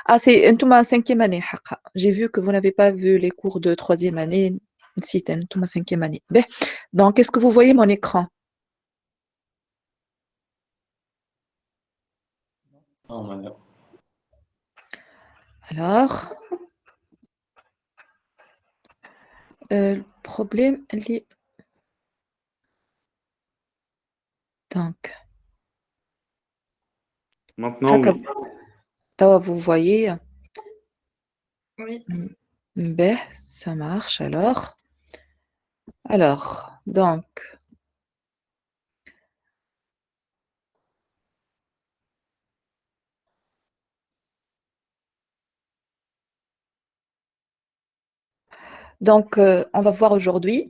Ah, c'est Ntouma cinquième année. حقا. J'ai vu que vous n'avez pas vu les cours de troisième année. Si, Ntouma cinquième année. Ben, donc, est-ce que vous voyez mon écran? Oh, madame. Alors, le problème, elle est... Donc, Maintenant, haka, oui. tawa, vous voyez. Oui. Ben, ça marche alors. Alors, on va voir aujourd'hui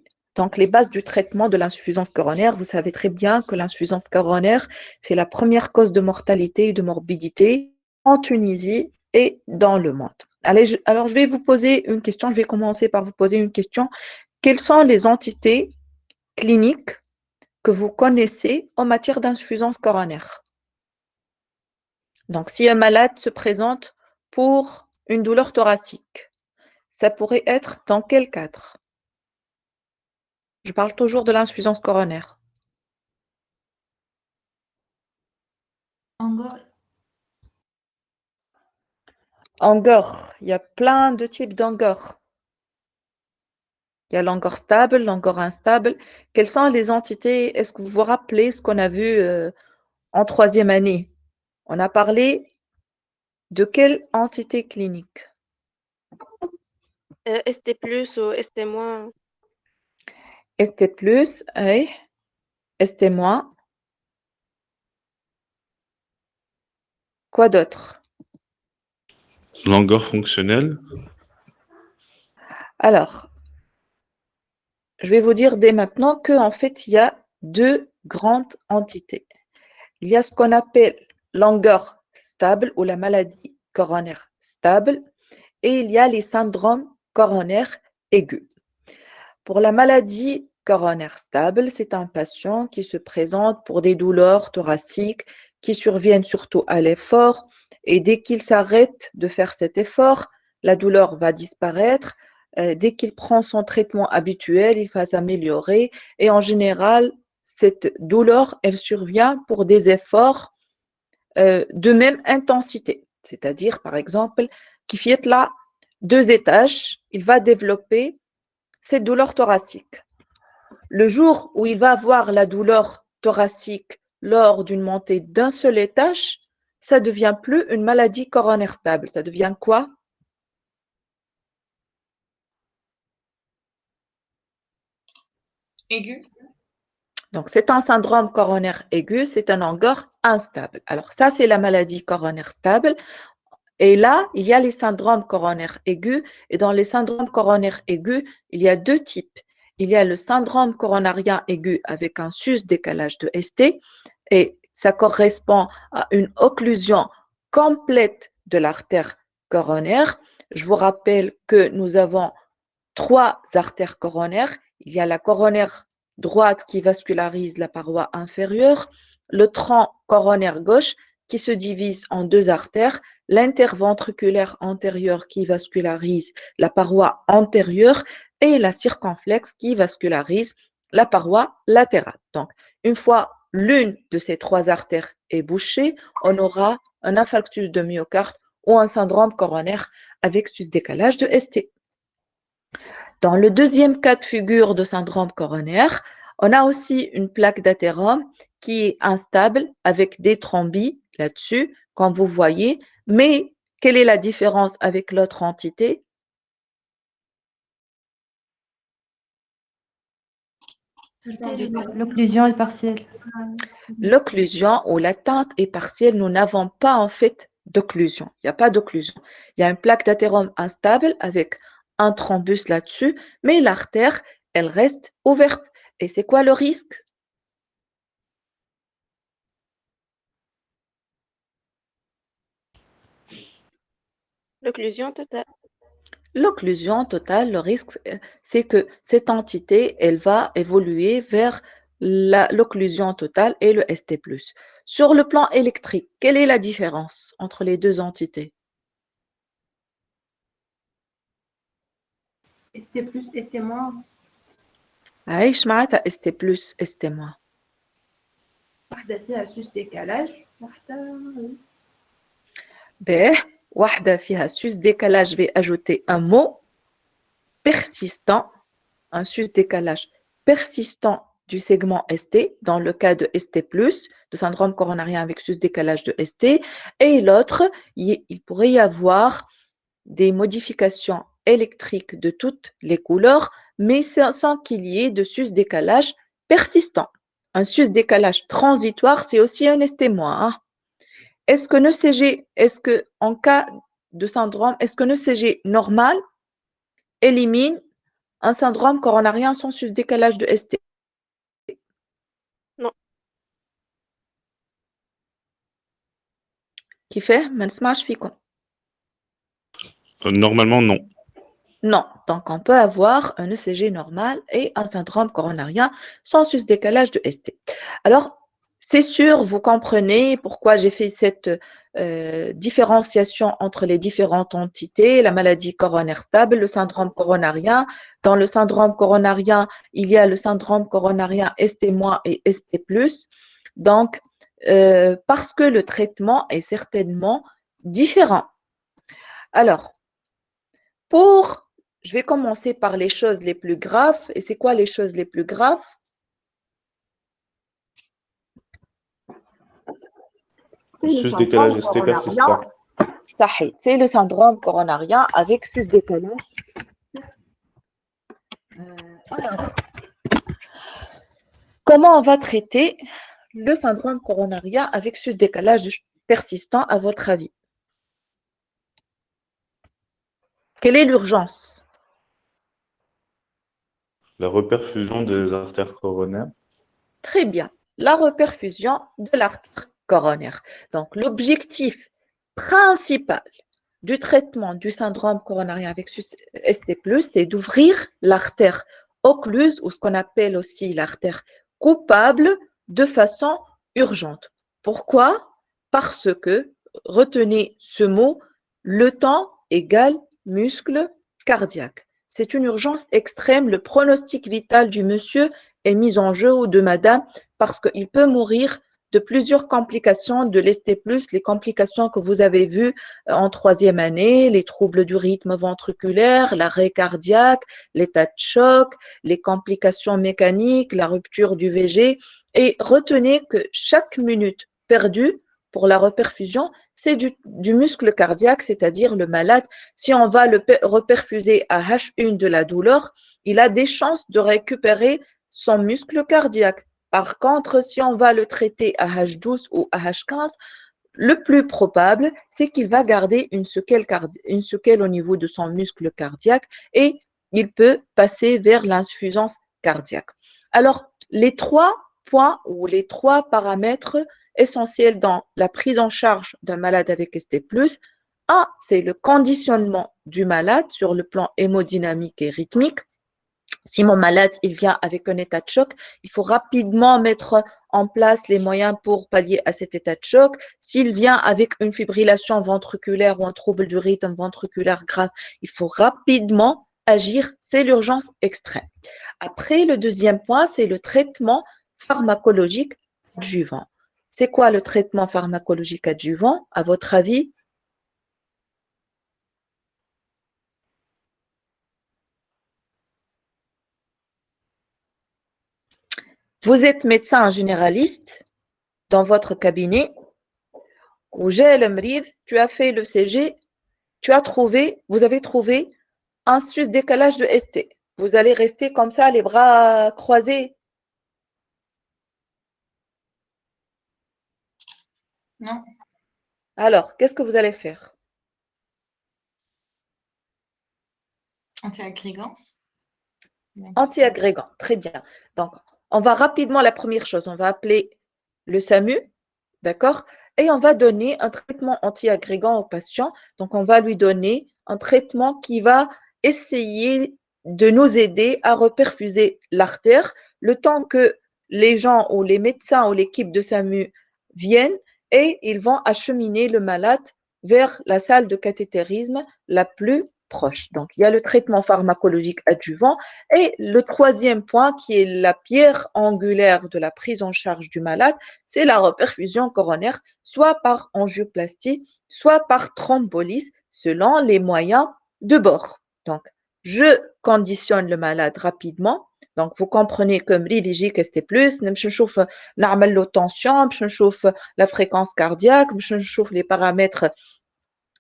les bases du traitement de l'insuffisance coronaire. Vous savez très bien que l'insuffisance coronaire, c'est la première cause de mortalité et de morbidité en Tunisie et dans le monde. Allez, alors, je vais vous poser une question. Je vais commencer par vous poser une question. Quelles sont les entités cliniques que vous connaissez en matière d'insuffisance coronaire? Donc, si un malade se présente pour une douleur thoracique, ça pourrait être dans quel cadre? Je parle toujours de l'insuffisance coronaire. Encore. Angor, il y a plein de types d'angor. Il y a l'angor stable, l'angor instable. Quelles sont les entités? Est-ce que vous vous rappelez ce qu'on a vu en troisième année? On a parlé de quelle entité clinique? ST plus ou ST moins. ST+, oui. ST-. Quoi d'autre? Langor fonctionnel. Alors, je vais vous dire dès maintenant qu'en fait, il y a deux grandes entités. Il y a ce qu'on appelle l'angor stable ou la maladie coronaire stable et il y a les syndromes coronaires aigus. Pour la maladie coronaire stable, c'est un patient qui se présente pour des douleurs thoraciques qui surviennent surtout à l'effort et dès qu'il s'arrête de faire cet effort, la douleur va disparaître. Dès qu'il prend son traitement habituel, il va s'améliorer et en général, cette douleur, elle survient pour des efforts de même intensité. C'est-à-dire, par exemple, qui fait là 2 étages, il va développer cette douleur thoracique. Le jour où il va avoir la douleur thoracique lors d'une montée d'un seul étage, ça ne devient plus une maladie coronaire stable. Ça devient quoi? Aigu. Donc, c'est un syndrome coronaire aigu, c'est un angor instable. Alors, ça, c'est la maladie coronaire stable. Et là, il y a les syndromes coronaires aigus. Et dans les syndromes coronaires aigus, il y a deux types. Il y a le syndrome coronarien aigu avec un sus-décalage de ST. Et ça correspond à une occlusion complète de l'artère coronaire. Je vous rappelle que nous avons 3 artères coronaires. Il y a la coronaire droite qui vascularise la paroi inférieure, le tronc coronaire gauche qui se divise en 2 artères, l'interventriculaire antérieur qui vascularise la paroi antérieure et la circonflexe qui vascularise la paroi latérale. Donc, une fois l'une de ces 3 artères est bouchée, on aura un infarctus de myocarde ou un syndrome coronaire avec sus-décalage de ST. Dans le deuxième cas de figure de syndrome coronaire, on a aussi une plaque d'athérome qui est instable avec des thrombis là-dessus, comme vous voyez. Mais quelle est la différence avec l'autre entité? L'occlusion est partielle. L'occlusion ou l'atteinte est partielle. Nous n'avons pas en fait d'occlusion. Il n'y a pas d'occlusion. Il y a une plaque d'athérome instable avec un thrombus là-dessus, mais l'artère, elle reste ouverte. Et c'est quoi le risque? L'occlusion totale. L'occlusion totale, le risque, c'est que cette entité, elle va évoluer vers l'occlusion totale et le ST+. Sur le plan électrique, quelle est la différence entre les deux entités? ST plus, ST moins. عايش معناتها ST+, ST-. واحدة فيها sus décalage واحدة B, واحدة فيها sus décalage, je vais ajouter un mot persistant, un sus décalage persistant du segment ST, dans le cas de ST+, de syndrome coronarien avec sus décalage de ST, et l'autre, il pourrait y avoir des modifications électriques de toutes les couleurs, mais sans qu'il y ait de sus décalage persistant. Un sus décalage transitoire, c'est aussi un ST-. Hein. Est-ce que ECG, est-ce que en cas de syndrome, est-ce que ECG normal élimine un syndrome coronarien sans sus décalage de ST? Non. Qui fait? ما نسمعش فيكم. Normalement, non. Non, donc on peut avoir un ECG normal et un syndrome coronarien sans sus décalage de ST. Alors, c'est sûr, vous comprenez pourquoi j'ai fait cette différenciation entre les différentes entités, la maladie coronaire stable, le syndrome coronarien. Dans le syndrome coronarien, il y a le syndrome coronarien ST- et ST+. Donc, parce que le traitement est certainement différent. Alors, je vais commencer par les choses les plus graves. Et c'est quoi les choses les plus graves? Sus décalage ST persistant. Sahih. C'est le syndrome coronarien avec sus décalage. Alors, comment on va traiter le syndrome coronarien avec sus décalage persistant à votre avis? Quelle est l'urgence? La reperfusion des artères coronaires. Très bien. La reperfusion de l'artère coronaire. Donc, l'objectif principal du traitement du syndrome coronarien avec ST+, c'est d'ouvrir l'artère occluse ou ce qu'on appelle aussi l'artère coupable de façon urgente. Pourquoi? Parce que, retenez ce mot, le temps égale muscle cardiaque. C'est une urgence extrême. Le pronostic vital du monsieur est mis en jeu ou de madame parce qu'il peut mourir de plusieurs complications de l'ST+, les complications que vous avez vues en troisième année, les troubles du rythme ventriculaire, l'arrêt cardiaque, l'état de choc, les complications mécaniques, la rupture du VG. Et retenez que chaque minute perdue pour la reperfusion, c'est du muscle cardiaque, c'est-à-dire le malade. Si on va le reperfuser à H1 de la douleur, il a des chances de récupérer son muscle cardiaque. Par contre, si on va le traiter à H12 ou à H15, le plus probable, c'est qu'il va garder une séquelle au niveau de son muscle cardiaque et il peut passer vers l'insuffisance cardiaque. Alors, les trois points ou les trois paramètres essentiels dans la prise en charge d'un malade avec ST+, un, c'est le conditionnement du malade sur le plan hémodynamique et rythmique. Si mon malade il vient avec un état de choc, il faut rapidement mettre en place les moyens pour pallier à cet état de choc. S'il vient avec une fibrillation ventriculaire ou un trouble du rythme ventriculaire grave, il faut rapidement agir. C'est l'urgence extrême. Après, le deuxième point, c'est le traitement pharmacologique adjuvant. C'est quoi le traitement pharmacologique adjuvant, à votre avis? Vous êtes médecin généraliste dans votre cabinet, où j'ai le mrid, tu as fait le CG, vous avez trouvé un sus décalage de ST. Vous allez rester comme ça, les bras croisés. Non. Alors, qu'est-ce que vous allez faire? Anti-agrégant. Anti-agrégant, très bien. Donc, on va rapidement, la première chose, on va appeler le SAMU, d'accord? Et on va donner un traitement anti-agrégant au patient. Donc, on va lui donner un traitement qui va essayer de nous aider à reperfuser l'artère le temps que les gens ou les médecins ou l'équipe de SAMU viennent et ils vont acheminer le malade vers la salle de cathétérisme la plus proche. Donc, il y a le traitement pharmacologique adjuvant. Et le troisième point, qui est la pierre angulaire de la prise en charge du malade, c'est la reperfusion coronaire, soit par angioplastie, soit par thrombolyse, selon les moyens de bord. Donc, je conditionne le malade rapidement. Donc, vous comprenez que مريض يجيك ST+, باش نشوف نعمل له tension, باش نشوف la fréquence cardiaque, باش نشوف les paramètres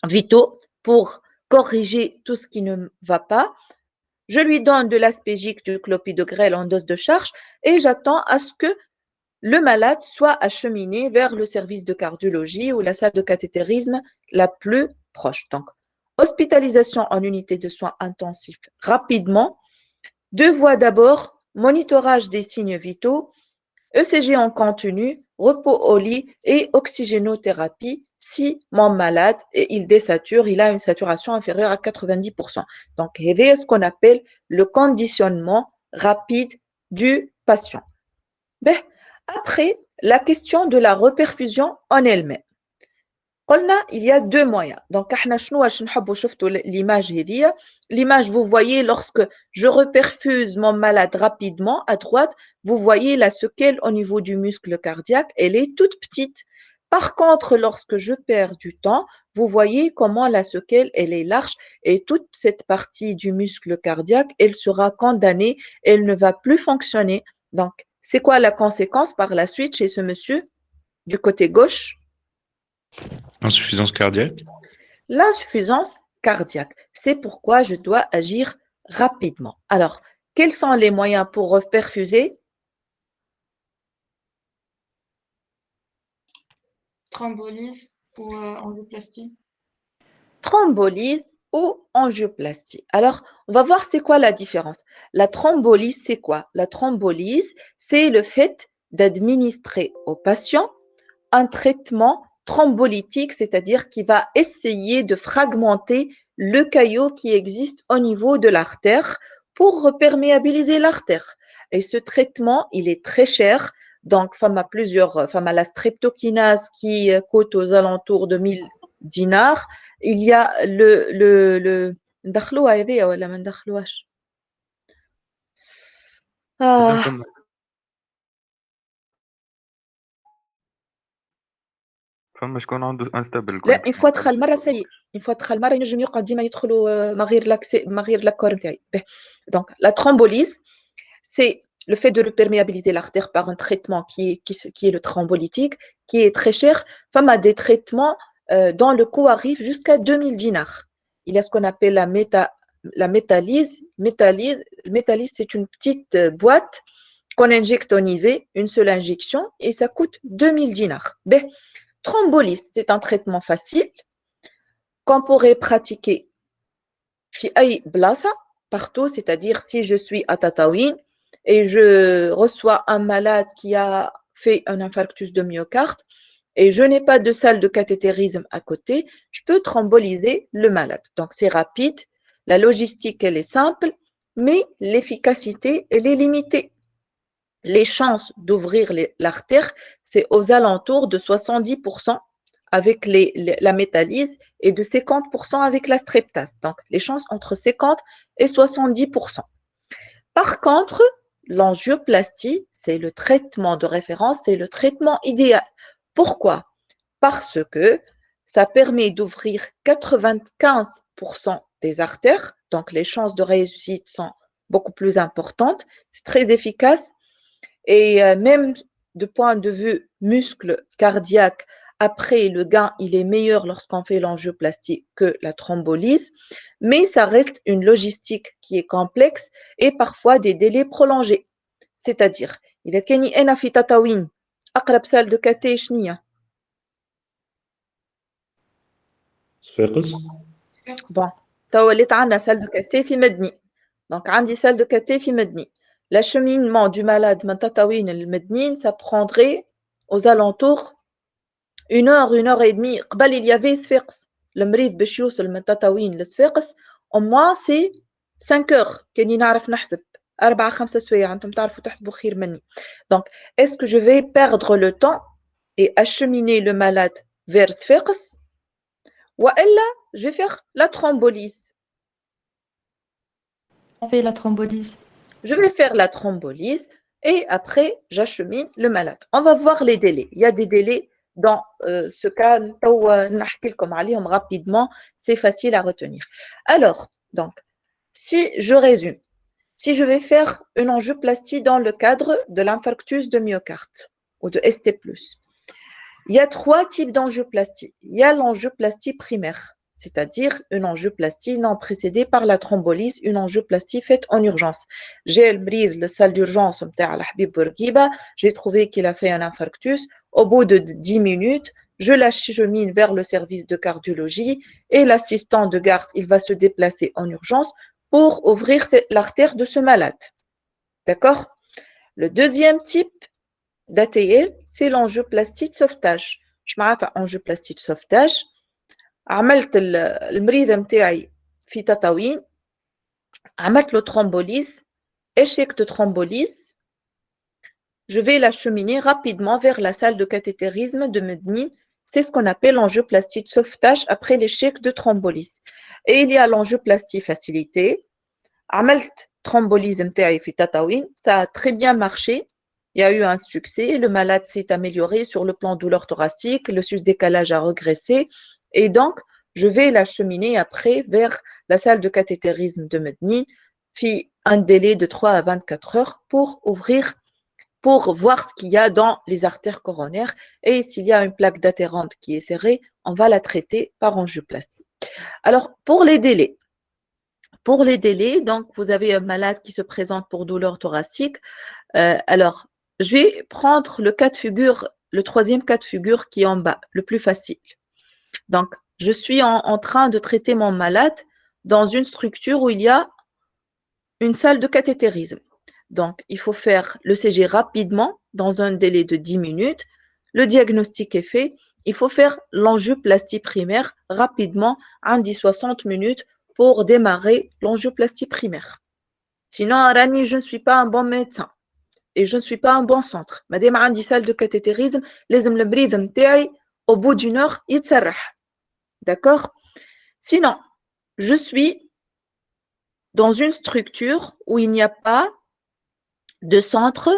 vitaux pour corriger tout ce qui ne va pas. Je lui donne de l'aspégique, du clopidogrel en dose de charge et j'attends à ce que le malade soit acheminé vers le service de cardiologie ou la salle de cathétérisme la plus proche. Donc, hospitalisation en unité de soins intensifs rapidement. Deux voies d'abord, monitorage des signes vitaux, ECG en continu, repos au lit et oxygénothérapie si mon malade il désature, il a une saturation inférieure à 90%. Donc, c'est ce qu'on appelle le conditionnement rapide du patient. Ben, après, la question de la reperfusion en elle-même. Il y a deux moyens. Donc, l'image, vous voyez, lorsque je reperfuse mon malade rapidement à droite, vous voyez la séquelle au niveau du muscle cardiaque, elle est toute petite. Par contre, lorsque je perds du temps, vous voyez comment la séquelle, elle est large et toute cette partie du muscle cardiaque, elle sera condamnée, elle ne va plus fonctionner. Donc, c'est quoi la conséquence par la suite chez ce monsieur du côté gauche? Insuffisance cardiaque. L'insuffisance cardiaque. C'est pourquoi je dois agir rapidement. Alors, quels sont les moyens pour reperfuser? Thrombolyse ou angioplastie. Thrombolyse ou angioplastie. Alors, on va voir c'est quoi la différence. La thrombolyse, c'est quoi? La thrombolyse, c'est le fait d'administrer au patient un traitement thrombolytique, c'est-à-dire qui va essayer de fragmenter le caillot qui existe au niveau de l'artère pour perméabiliser l'artère. Et ce traitement, il est très cher. Donc, la streptokinase qui coûte aux alentours de 1000 dinars. Il y a ندخلوها هذه ولا ما ندخلوهاش؟ فما شكون عنده انستابل لا une fois دخل مره سيء une fois دخل مره ينجم يقعد ديما يدخلوا ما غير لاكور نتاعي. Donc la thrombolyse c'est le fait de perméabiliser l'artère par un traitement qui est le thrombolytique qui est très cher. Femme des traitements dont le coût arrive jusqu'à 2000 dinars. Il y a ce qu'on appelle la métalyse. Métalyse, c'est une petite boîte qu'on injecte au niveau, une seule injection, et ça coûte 2000 dinars. Thrombolyse, c'est un traitement facile qu'on pourrait pratiquer partout, c'est-à-dire si je suis à Tataouine et je reçois un malade qui a fait un infarctus de myocarde et je n'ai pas de salle de cathétérisme à côté, je peux thromboliser le malade. Donc, c'est rapide, la logistique, elle est simple, mais l'efficacité, elle est limitée. Les chances d'ouvrir l'artère, c'est aux alentours de 70% avec la métalyse et de 50% avec la streptase. Donc, les chances entre 50 et 70%. Par contre, l'angioplastie, c'est le traitement de référence, c'est le traitement idéal. Pourquoi? Parce que ça permet d'ouvrir 95% des artères, donc les chances de réussite sont beaucoup plus importantes, c'est très efficace et même de point de vue muscle cardiaque, après le gain, il est meilleur lorsqu'on fait l'angioplastie que la thrombolyse, mais ça reste une logistique qui est complexe et parfois des délais prolongés. C'est-à-dire, إذا كان أنا في تطاوين أقرب salle de caté شنية؟ صفاقس. Bon, توليت عندنا salle de caté في مدني. Donc, عندي salle de caté في مدني. L'acheminement du malade من تطاوين المدنين, ça prendrait aux alentours 1 heure et demie. قبل il y avait صفاقس. المريض باش يوصل من تطاوين لصفاقس au moins c'est 5 heures كاني نعرف نحسب 4 5 سوايع انتم تعرفوا تحسبوا خير مني. Donc est-ce que je vais perdre le temps et acheminer le malade vers Sfax ou alors je vais faire la thrombolyse. On fait la thrombolyse. Je vais faire la thrombolyse et après j'achemine le malade. On va voir les délais. Il y a des délais dans ce cas, نحكي لكم عليهم rapidement, c'est facile à retenir. Alors, donc, si je résume, si je vais faire une angioplastie dans le cadre de l'infarctus de myocarde ou de ST+, il y a 3 types d'angioplastie. Il y a l'angioplastie primaire, c'est-à-dire une angioplastie non précédée par la thrombolyse, une angioplastie faite en urgence. J'ai le brise la salle d'urgence, j'ai trouvé qu'il a fait un infarctus. Au bout de 10 minutes, je l'achemine vers le service de cardiologie et l'assistant de garde, il va se déplacer en urgence pour ouvrir l'artère de ce malade. D'accord? Le deuxième type d'ATL, c'est l'angioplastie de sauvetage. Je m'arrête à angioplastie de sauvetage. عملت المريض نتاعي في تطاوين عملت له thrombolyse, échec de thrombolyse, je vais l'acheminer rapidement vers la salle de cathétérisme de Medni. C'est ce qu'on appelle l'angioplastie de sauvetage après l'échec de thrombolyse. Et il y a l'angioplastie facilitée. عملت thrombolyse نتاعي في تطاوين, ça a très bien marché. Il y a eu un succès, le malade s'est amélioré sur le plan douleur thoracique, le sus-décalage a régressé et donc je vais l'acheminer après vers la salle de cathétérisme de Medni, puis un délai de 3 à 24 heures pour ouvrir, pour voir ce qu'il y a dans les artères coronaires et s'il y a une plaque d'atterrante qui est serrée, on va la traiter par angioplastie. Alors pour les délais, donc vous avez un malade qui se présente pour douleur thoracique, alors je vais prendre le cas de figure, le troisième cas de figure qui est en bas, le plus facile. Donc, je suis en train de traiter mon malade dans une structure où il y a une salle de cathétérisme. Donc, il faut faire le CG rapidement, dans un délai de 10 minutes. Le diagnostic est fait. Il faut faire l'angioplastie primaire rapidement, en 10-60 minutes, pour démarrer l'angioplastie primaire. Sinon, Arani, je ne suis pas un bon médecin. Et je ne suis pas un bon centre. Madame a une salle de cathétérisme, les hommes au bout d'une heure, il s'arrête. D'accord? Sinon, je suis dans une structure où il n'y a pas de centre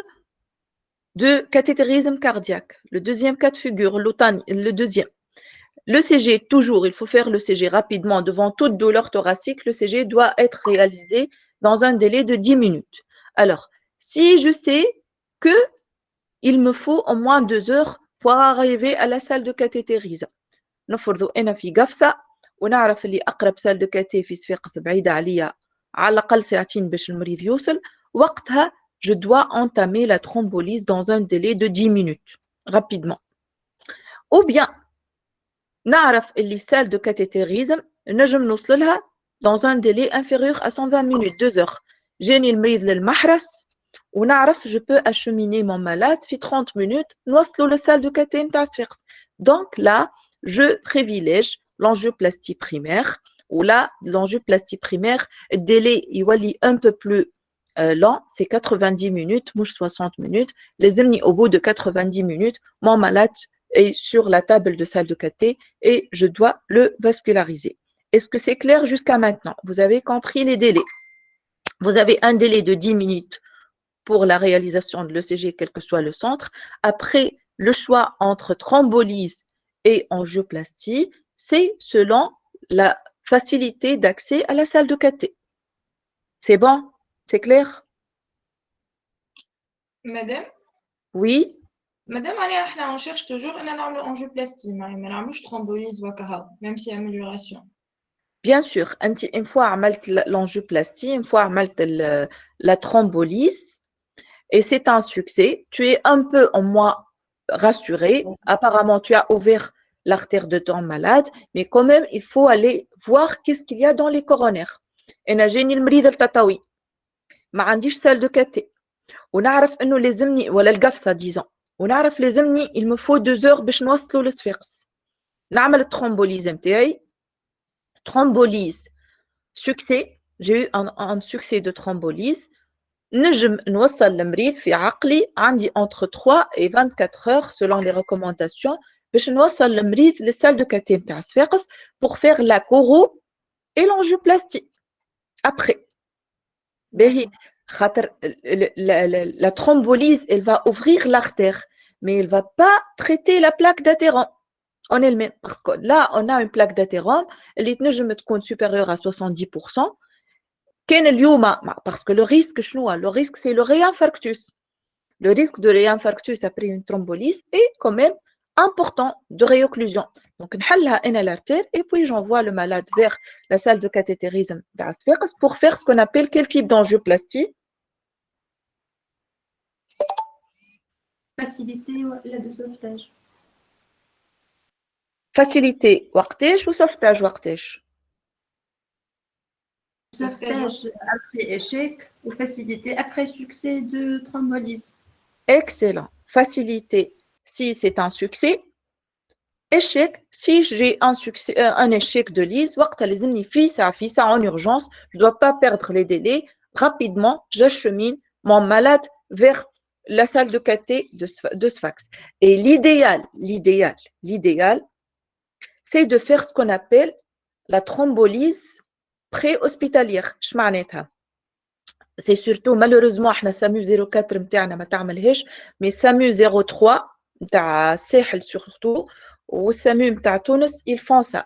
de cathétérisme cardiaque. Le deuxième cas de figure, le deuxième. Le CG, toujours, il faut faire le CG rapidement. Devant toute douleur thoracique, le CG doit être réalisé dans un délai de 10 minutes. Alors, si je sais qu'il me faut au moins 2 heures pour arriver à la salle de cathétérisme. نفرضوا أنا في قفصة ونعرف اللي أقرب سال دو كاتي في صفاقس بعيدة عليا على الأقل ساعتين باش المريض يوصل. وقتها je dois entamer la thrombolyse dans un délai de 10 minutes, rapidement. Ou bien, نعرف اللي salle de cathétérisme نجم نوصل لها dans un délai inférieur à 120 minutes, 2 heures. جاني المريض للمحرس ونعرف je peux acheminer mon malade في 30 minutes نوصله للسال دو كاتي نتاع صفاقس. Donc là, je privilège l'angioplastie primaire, ou là, l'angioplastie primaire, le délai est un peu plus lent, c'est 90 minutes, mouche 60 minutes. Les amis, au bout de 90 minutes, mon malade est sur la table de salle de cathé et je dois le vasculariser. Est-ce que c'est clair jusqu'à maintenant? Vous avez compris les délais. Vous avez un délai de 10 minutes pour la réalisation de l'ECG, quel que soit le centre. Après, le choix entre thrombolyse et angioplastie, c'est selon la facilité d'accès à la salle de cathé. C'est bon? C'est clair? Madame, Oui? Madame, on cherche toujours une angioplastie, mais on cherche thrombolyse وكهرباء, même si amélioration. Bien sûr, une fois عملت l'angioplastie, une fois عملت la thrombolyse, et c'est un succès, tu es un peu en moins rassuré. Apparemment, tu as ouvert l'artère de ton malade, mais quand même, il faut aller voir qu'est-ce qu'il y a dans les coronaires. أنا جاني المريض التطاوي ما عنديش salle de cathé ونعرف إنه لازمني ولا القفصة disons ونعرف لازمني il me faut 2 heures باش نوصلوا للصفاقس. نعمل الترومبوليز نتاعي. Thrombolyse, succès. J'ai eu un succès de thrombolyse. نجم نوصل المريض في عقلي عندي entre 3 et 24 heures selon les recommandations باش نوصل المريض للسال دو كاتي نتاع صفاقس pour faire la choro et l'angioplastie après. باهي خاطر la thrombolyse elle va ouvrir l'artère mais elle va pas traiter la plaque d'athérome en elle-même parce que là on a une plaque d'athérome اللي تنجم تكون supérieure à 70%. كان اليوم parce que le risque شنو le risque c'est le réinfarctus. Le risque de réinfarctus après une thrombolyse est quand même important de réocclusion. Donc نحلها انا l'artère et puis j'envoie le malade vers la salle de cathétérisme pour faire ce qu'on appelle quel type d'angioplastie? Faciliter l'aide de sauvetage. Facilité وقتاش وسوفتاج وقتاش؟ Sauvetage après échec ou faciliter après succès de thrombolyse. Excellent. Facilité si c'est un succès. Échec si j'ai un échec de lyse وقتها لازمني في ساعة en urgence. Je ne dois pas perdre les délais. Rapidement, j'achemine mon malade vers la salle de cathé de Sfax. Et l'idéal, c'est de faire ce qu'on appelle la thrombolyse pré-hospitalière. C'est surtout malheureusement احنا SAMU 04 نتاعنا ما تعملهاش mais SAMU 03 نتاع الساحل surtout والSAMU نتاع تونس ils font ça.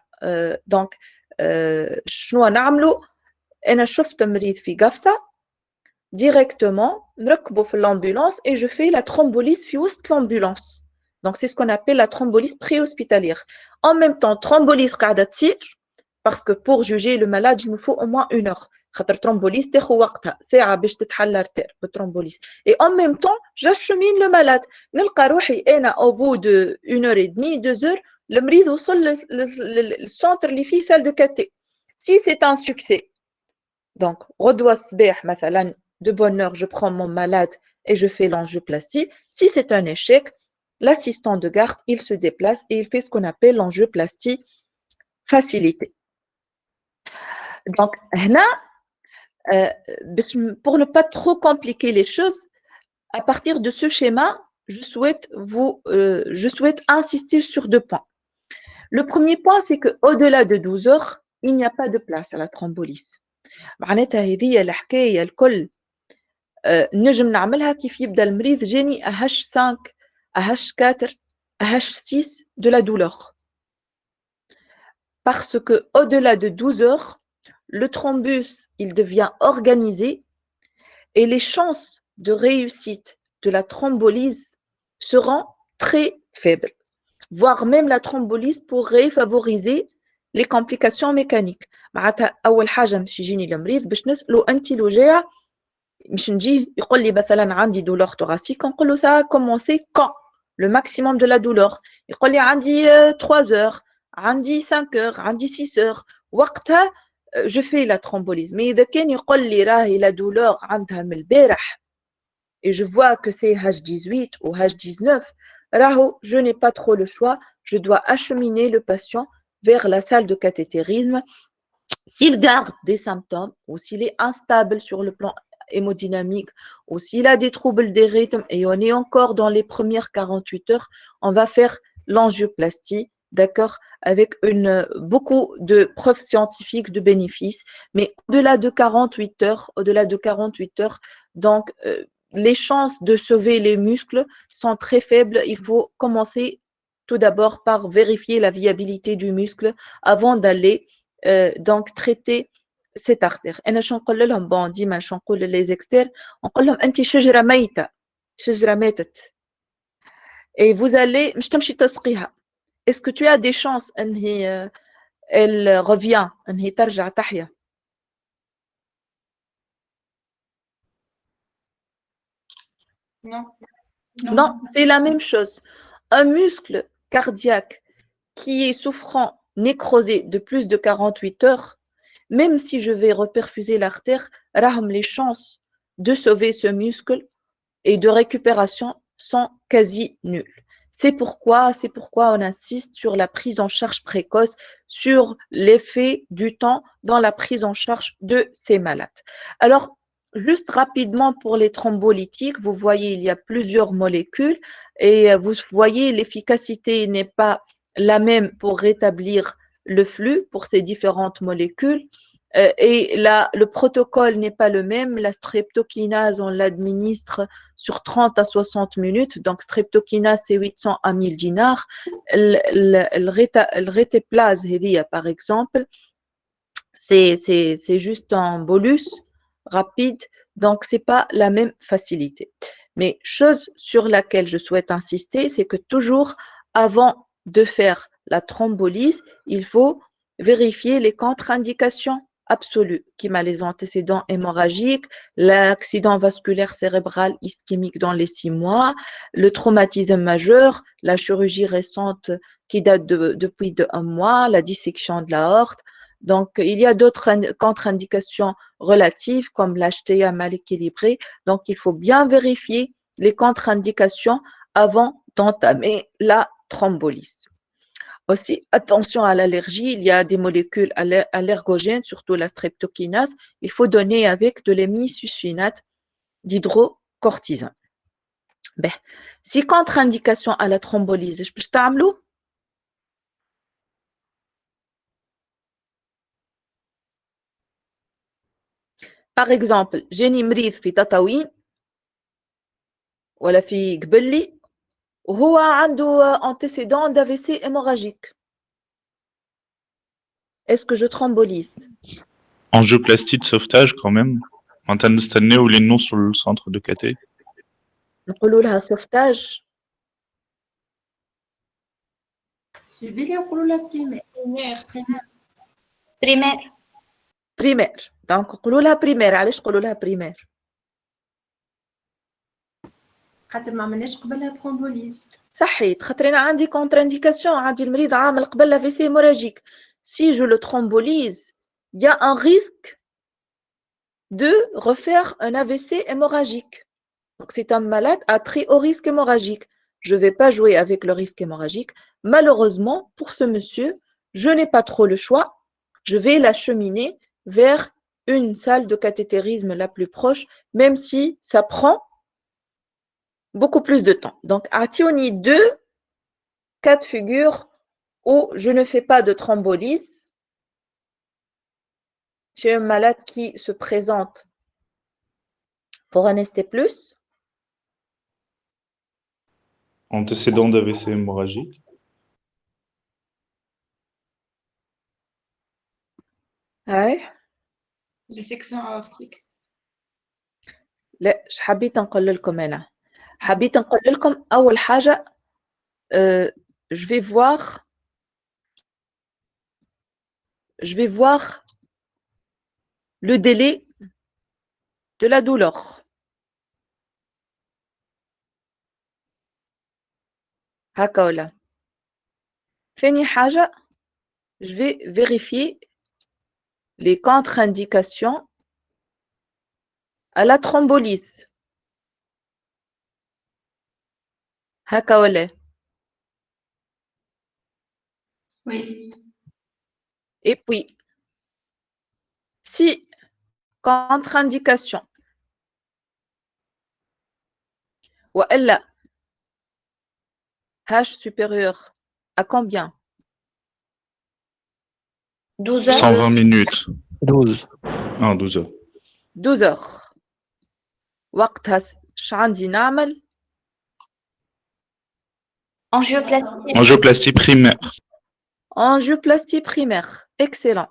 Donc شنو نعملوا؟ انا شفت مريض في قفصة directement نركبوا في l'ambulance et je fais la thrombolyse في وسط l'ambulance. Donc c'est ce qu'on appelle la thrombolyse pré-hospitalière. En même temps thrombolyse قاعدة تصير parce que pour juger le malade il me faut au moins 1 heure. خاطر thrombolyse تاخذ وقتها ساعة باش تتحل l'artère بالthrombolyse. Et en même temps j'achemine le malade. نلقى روحي أنا au bout de 1 heure et demie 2 heures المريض وصل للسنتر اللي فيه salle de cathé. Si c'est un succès donc غدوة الصباح مثلا de bonne heure je prends mon malade et je fais l'angioplastie. Si c'est un échec l'assistant de garde il se déplace et il fait ce qu'on appelle l'angioplastie facilitée. Donc هنا pour ne pas trop compliquer les choses, à partir de ce schéma, je souhaite insister sur 2 points. Le premier point, c'est qu'au-delà de 12 heures, il n'y a pas de place à la thrombolyse. معناتها هذه الحكاية الكل نجم نعملها كيف يبدا المريض جاني AH5, AH4, AH6 de la douleur. Parce que au-delà de 12 heures, le thrombus, il devient organisé et les chances de réussite de la thrombolyse seront très faibles. Voire même la thrombolyse pourrait favoriser les complications mécaniques. معناتها أول حاجة باش يجيني المريض باش نسألو أنت لوجيع باش نجي يقول لي مثلا عندي douleur thoracique نقول له ça a commencé quand le maximum de la douleur يقول لي عندي 3 heures عندي 5 heures عندي 6 heures وقتها je fais la thrombolyse. Mais إذا كان يقول لي راهي la douleur عندها من البارح et je vois que c'est H18 ou H19 راهو je n'ai pas trop le choix, je dois acheminer le patient vers la salle de cathétérisme. S'il garde des symptômes ou s'il est instable sur le plan hémodynamique ou s'il a des troubles des rythmes et on est encore dans les premières 48 heures, on va faire l'angioplastie, d'accord, avec beaucoup de preuves scientifiques de bénéfices. Mais au-delà de 48 heures, donc les chances de sauver les muscles sont très faibles. Il faut commencer tout d'abord par vérifier la viabilité du muscle avant d'aller donc traiter cette artère. أنا شو نقول لهم bon ديما شو نقول les externes نقول لهم أنت شجرة ميتة شجرة ماتت et vous allez مش تمشي تسقيها. Est-ce que tu as des chances أن هي elle revient أن هي ترجع تحيا؟ Non. Non, c'est la même chose. Un muscle cardiaque qui est souffrant, nécrosé de plus de 48 heures, même si je vais reperfuser l'artère, les chances de sauver ce muscle et de récupération sont quasi nulles. C'est pourquoi on insiste sur la prise en charge précoce, sur l'effet du temps dans la prise en charge de ces malades. Alors, Juste rapidement pour les thrombolytiques, vous voyez, il y a plusieurs molécules et vous voyez, l'efficacité n'est pas la même pour rétablir le flux pour ces différentes molécules. Et là, le protocole n'est pas le même. La streptokinase, on l'administre sur 30 à 60 minutes. Donc, streptokinase, c'est 800 à 1000 dinars. Le rétéplase, par exemple, c'est juste un bolus rapide, donc ce n'est pas la même facilité. Mais chose sur laquelle je souhaite insister, c'est que toujours avant de faire la thrombolyse, il faut vérifier les contre-indications absolues, qui m'a les antécédents hémorragiques, l'accident vasculaire cérébral ischémique dans les 6 mois, le traumatisme majeur, la chirurgie récente qui date depuis 1 mois, la dissection de l'aorte. Donc, il y a d'autres contre-indications relatives comme l'HTA mal équilibré. Donc, il faut bien vérifier les contre-indications avant d'entamer la thrombolyse. Aussi, attention à l'allergie, il y a des molécules allergogènes, surtout la streptokinase. Il faut donner avec de l'hémisusfinate d'hydrocortisone. Ben, si contre-indication à la thrombolyse, je peux تعملوا Par exemple, جاني مريض في تطاوين ولا في قبلي وهو عنده antécédent d'AVC hémorragique. Est-ce que je thrombolise? Angioplastie de sauvetage quand même. En train de stanner ou les noms sur le centre de caté. نقولوا لها sauvetage. Suivez les rôles la primaire. Primaire. primaire. Donc نقولوا لها primaire. علاش نقولوا لها primaire؟ خاطر ما عملناش قبلها ترومبوليز. صحيت خاطر انا عندي contre indication عندي المريض عامل قبل لا AVC hémorragique. Si je le thrombolise, il y a un risque de refaire un AVC hémorragique. Donc c'est un malade à très haut risque hémorragique. Je ne vais pas jouer avec le risque hémorragique. Malheureusement, pour ce monsieur, je n'ai pas trop le choix. Je vais l'acheminer vers une salle de cathétérisme la plus proche, même si ça prend beaucoup plus de temps. Donc, Ationi 2, cas de figure où je ne fais pas de thrombolyse chez un malade qui se présente pour un ST+. Antécédent d'AVC hémorragique. Ouais. Dissection aortique. لا حبيت نقول لكم أنا حبيت نقول لكم أول حاجة je vais voir le délai de la douleur. هكا ولا ثاني حاجة je vais vérifier les contre-indications à la thrombolyse. هكا ولا Oui. Et puis, si contre-indication وإلا H supérieur à combien? 12 heures. 120 minutes. 12. Non, 12 heures. 12 heures. وقتها ش عندي نعمل؟ Angioplastie. Angioplastie primaire. Angioplastie primaire. Excellent.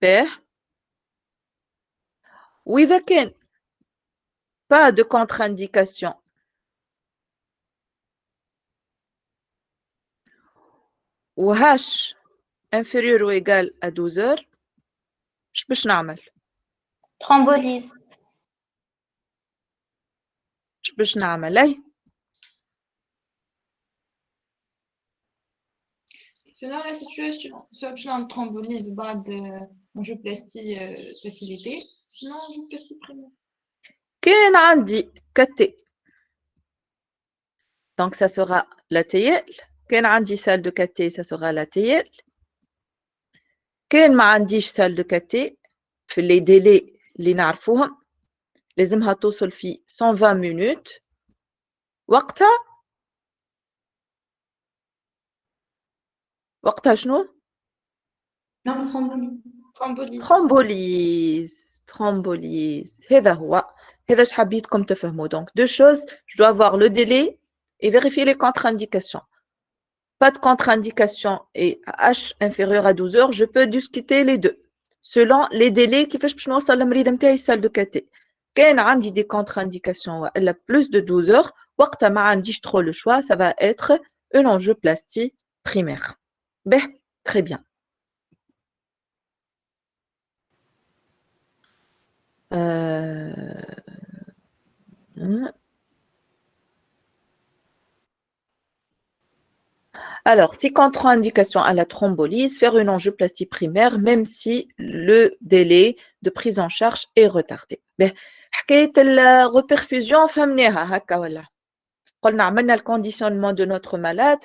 باهي. وإذا كان pas de contre-indication و H inférieur ou égal à 12 heures, je باش نعمل؟ Thrombolyse. je باش نعمل أي Selon la situation, soit une thrombolyse ou pas d'angioplastie facilitée, sinon angioplastie primaire. كان عندي كتي donc ça sera la TL. كان عندي salle de caté ça sera la TL. كان ما عنديش salle de caté في les délais اللي نعرفوهم لازمها توصل في 120 minutes وقتها شنو؟ Non, thrombolyse. Thrombolyse. Thrombolyse. هذا هو. هذا اش حبيتكم تفهموا. Donc, deux choses. Je dois voir le délai et vérifier les contre-indications. Pas de contre-indication et H inférieur à 12 heures, je peux discuter les deux. Selon les délais كيفاش باش نوصل للمريض نتاعي salle de caté. كان عندي des contre-indications والا plus de 12 heures, وقتها ما عنديش trop le choix, ça va être une angioplastie primaire. Ben, très bien. Alors, si contre-indication à la thrombolyse, faire une angioplastie primaire, même si le délai de prise en charge est retardé. Ben, حكاية الreperfusion فهمناها هكا ولا قلنا عملنا le conditionnement de notre malade,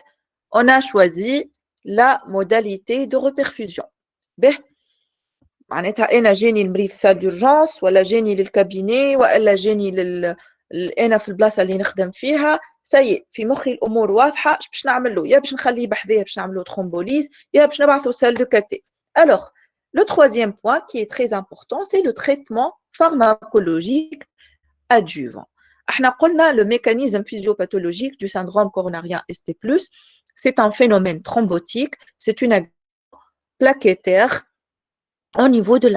on a choisi la modalité de reperfusion. Ben, معناتها انا جاني المريض سال d'urgence ولا جاني للكابيني ولا جاني انا في البلاصه اللي نخدم فيها سي في مخي الامور واضحه اش باش نعمل له يا باش نخليه بحذايا باش نعمل له ترومبوليز يا باش نبعثه سال دو كاتي. Alors le troisième point qui est très important c'est le traitement pharmacologique adjuvant. احنا قلنا le mécanisme physiopathologique du syndrome coronarien ST+, c'est un phénomène thrombotique, c'est une plaquettaire au niveau de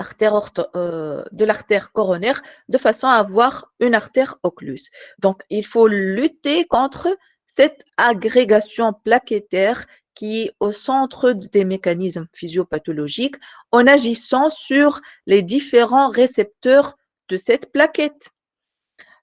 l'artère coronaire, de façon à avoir une artère occluse. Donc, il faut lutter contre cette agrégation plaquettaire qui est au centre des mécanismes physiopathologiques en agissant sur les différents récepteurs de cette plaquette.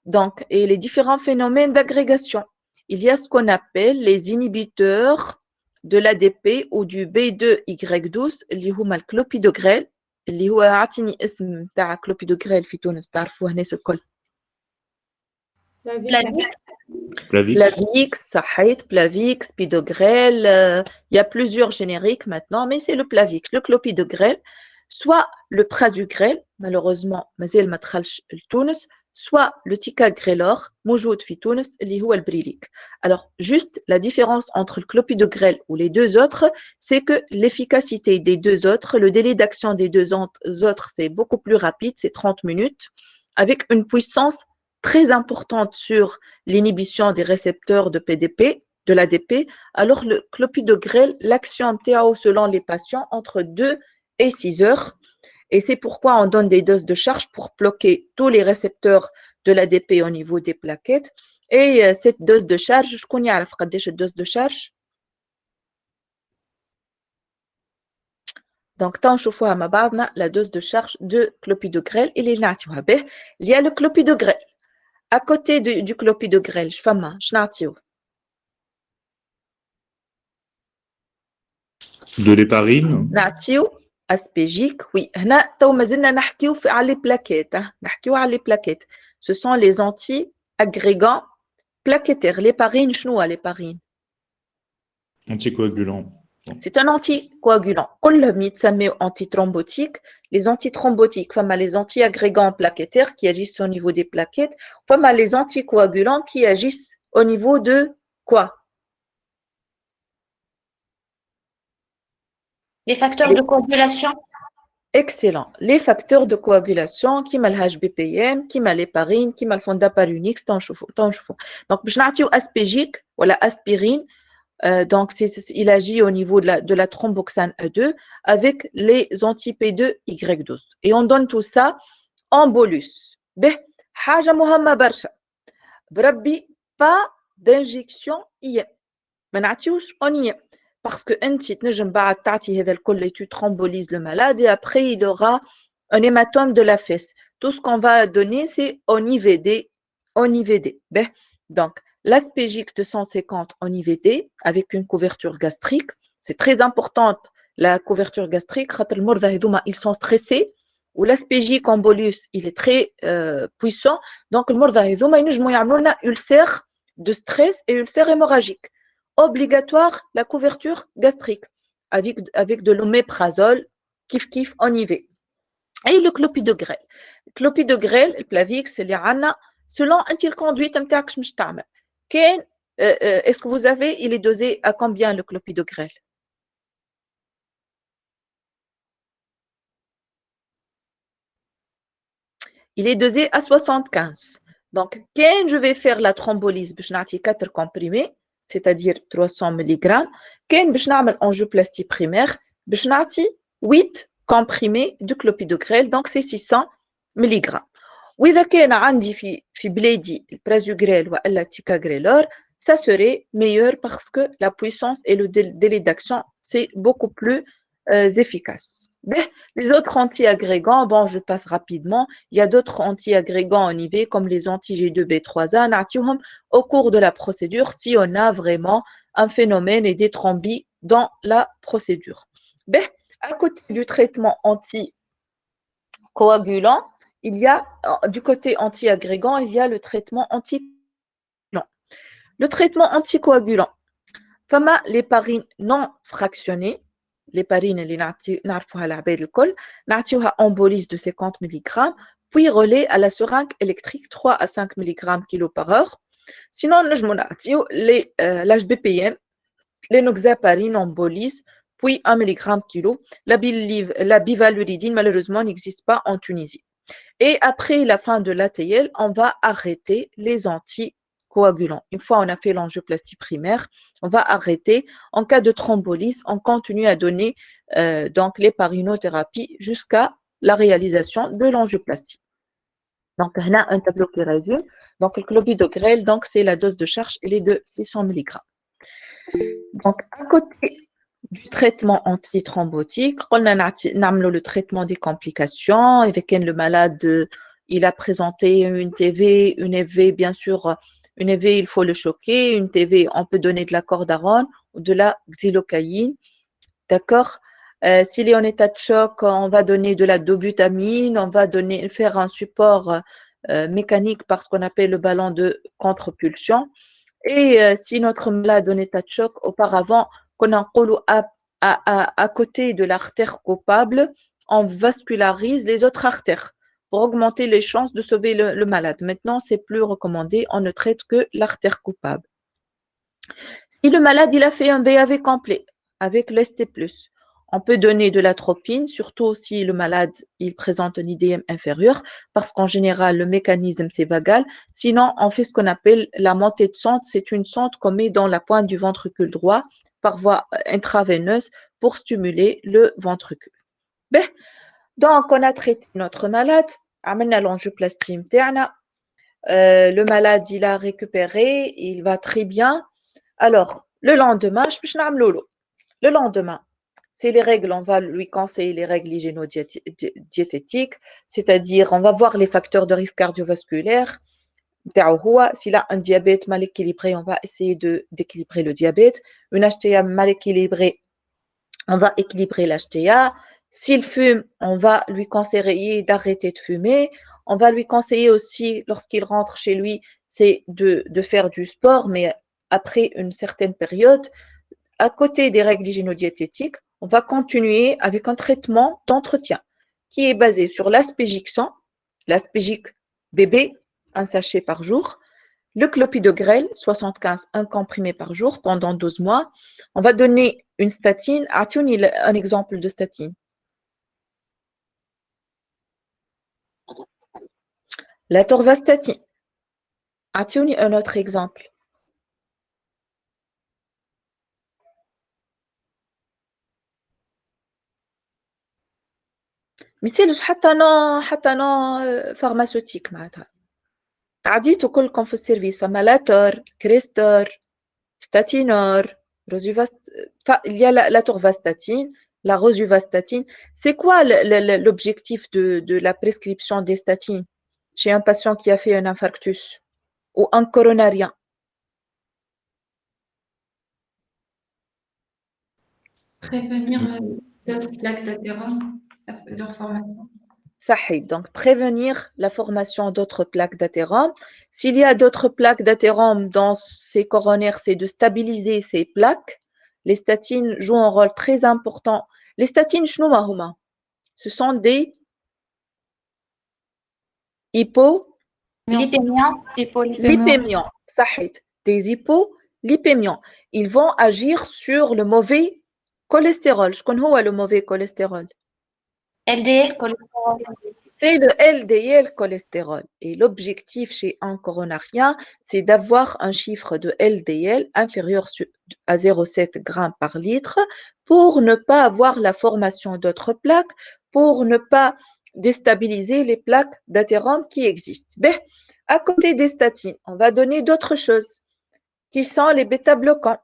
Donc, et les différents phénomènes d'agrégation. Il y a ce qu'on appelle les inhibiteurs de l'ADP ou du B2Y12, اللي هما الكلوبيدوغريل اللي هو عطيني اسم تاع كلوبيدوغريل في تونس تعرفوه الناس الكل. Plavix, صحيت, Plavix, Pidogrel, il y a plusieurs génériques maintenant, mais c'est le Plavix, le clopidogrel, soit le Prasugrel, malheureusement, مازال ما دخلش لتونس, soit le Ticagrelor, موجود في تونس, اللي هو البريليك. Alors, juste la différence entre le clopidogrel ou les deux autres, c'est que l'efficacité des deux autres, le délai d'action des deux autres, c'est beaucoup plus rapide, c'est 30 minutes, avec une puissance très importante sur l'inhibition des récepteurs de PDP, de l'ADP, alors le clopidogrel, l'action MTAO selon les patients entre 2 et 6 heures. Et c'est pourquoi on donne des doses de charge pour bloquer tous les récepteurs de l'ADP au niveau des plaquettes. Et cette dose de charge, je connais à la dose de charge. Donc, tant je vois à la dose de charge de clopidogrel, il y a le clopidogrel. À côté du clopidogrel, je fais de l'héparine. نعطيو aspégique, oui. هنا تو مازلنا نحكيو على les plaquettes. نحكيو على les plaquettes. Ce sont les anti-agrégants plaquettaires. L'héparine, شنو هو l'héparine? Anticoagulant. C'est un anticoagulant. كلهم يتسموا antithrombotiques. Les antithrombotiques, فما les anti-agrégants plaquettaires qui agissent au niveau des plaquettes. Fama les anticoagulants qui agissent au niveau de quoi? Les facteurs de coagulation. Excellent. Les facteurs de coagulation qui mal HBPM, qui mal l'héparine, qui mal fondaparinix, tant chauffou. Donc, je n'ai aspégique ou la aspirine. Donc, il agit au niveau de la thromboxane E2 avec les anti-P2Y12. Et on donne tout ça en bolus. حاجة مهمة برشا. بربي pas d'injection IM. ما نعطيوش en IM. Parce que tu thrombolises le malade et après il aura un hématome de la fesse. Tout ce qu'on va donner, c'est en IVD. Donc, l'aspégique de 150 en IVD avec une couverture gastrique, c'est très important la couverture gastrique. Ils sont stressés. Ou l'aspégique en bolus, il est très puissant. Donc, le ulcère de stress et ulcère hémorragique. Obligatoire la couverture gastrique avec de l'oméprazole, kiff en IV. Et le clopidogrel. Le clopidogrel, le Plavix, c'est selon une conduite, est-ce que vous avez, il est dosé à combien le clopidogrel? Il est dosé à 75. Donc, quand je vais faire la thrombolyse, je vais 4 comprimés, c'est-à-dire 300 mg. Quand je vais angioplastie primaire, je vais 8 comprimés de clopidogrel, donc c'est 600 mg. وإذا كان عندي في بلادي البرازوغريل ولا التيكاغريلور, ça serait meilleur parce que la puissance et le délai d'action, c'est beaucoup plus efficace. Les autres anti-agrégants, bon, je passe rapidement. Il y a d'autres anti-agrégants en IV comme les anti-G2B3A, au cours de la procédure si on a vraiment un phénomène et des thrombis dans la procédure. À côté du traitement anticoagulant, il y a, du côté anti-agrégant, il y a le traitement anticoagulant. Le traitement anticoagulant, فما l'héparine non fractionnée, l'héparine اللي نعرفوها العباد الكل نعطيوها embolyse de 50 mg puis relais à la seringue électrique 3 à 5 mg kilo par heure. Sinon نجمو نعطيو l'HBPM, l'enoxaparine embolyse puis 1 mg kilo. La bivaluridine malheureusement n'existe pas en Tunisie. Et après la fin de l'ATL, on va arrêter les anticoagulants. Une fois on a fait l'angioplastie primaire, on va arrêter. En cas de thrombolyse, on continue à donner donc l'héparinothérapie jusqu'à la réalisation de l'angioplastie. Donc, on a un tableau qui résume. Donc, le clopidogrel, donc c'est la dose de charge, elle est de 600 mg. Donc, à côté du traitement antithrombotique, on a le traitement des complications, avec le malade, il a présenté une TV, une EV, bien sûr, une EV, il faut le choquer, une TV, on peut donner de la cordarone ou de la xylocaïne, d'accord? S'il est en état de choc, on va donner de la dobutamine, on va faire un support mécanique par ce qu'on appelle le ballon de contre-pulsion. Et si notre malade en état de choc, auparavant, qu'on a à côté de l'artère coupable, on vascularise les autres artères pour augmenter les chances de sauver le malade. Maintenant, c'est plus recommandé, on ne traite que l'artère coupable. Si le malade il a fait un BAV complet avec l'ST+, on peut donner de l'atropine, surtout si le malade il présente un IDM inférieur, parce qu'en général, le mécanisme c'est vagal. Sinon, on fait ce qu'on appelle la montée de sonde. C'est une sonde qu'on met dans la pointe du ventricule droit par voie intraveineuse pour stimuler le ventricule. Donc, on a traité notre malade, amené l'angioplastie interne. Le malade, il a récupéré, il va très bien. Alors, le lendemain, le lendemain, c'est les règles, on va lui conseiller les règles hygiéno-diététiques, c'est-à-dire on va voir les facteurs de risque cardiovasculaire. S'il a un diabète mal équilibré, on va essayer d'équilibrer le diabète. Une HTA mal équilibrée, on va équilibrer l'HTA. S'il fume, on va lui conseiller d'arrêter de fumer. On va lui conseiller aussi, lorsqu'il rentre chez lui, c'est de faire du sport, mais après une certaine période. À côté des règles hygiéno-diététiques, on va continuer avec un traitement d'entretien qui est basé sur l'aspégique 100, l'aspégique bébé, un sachet par jour, le clopidogrel, 75, un comprimé par jour pendant 12 mois. On va donner une statine. Un exemple de statine. La torvastatine. Un autre exemple. مثالش حتى نوع pharmaceutique معناتها عديتوا كلكم في السيرفيس فما لاتر كريستر ستاتينور روزوفاست il y a la torvastatine, la rosuvastatine. C'est quoi l'objectif de la prescription des statines chez un patient qui a fait un infarctus ou un coronarien? Prévenir d'autres plaques d'athérome, leur formation. Donc, prévenir la formation d'autres plaques d'athérome. S'il y a d'autres plaques d'athérome dans ces coronaires, c'est de stabiliser ces plaques. Les statines jouent un rôle très important. Les statines, ce sont des Lipémiant. hypolipémiants. صحيت. Des hypolipémiants. Ils vont agir sur le mauvais cholestérol. شكون هو le mauvais cholestérol? LDL, cholestérol. C'est le LDL cholestérol. Et l'objectif chez un coronarien, c'est d'avoir un chiffre de LDL inférieur à 0,7 g par litre pour ne pas avoir la formation d'autres plaques, pour ne pas déstabiliser les plaques d'athérome qui existent. Ben, à côté des statines, on va donner d'autres choses qui sont les bêta-bloquants.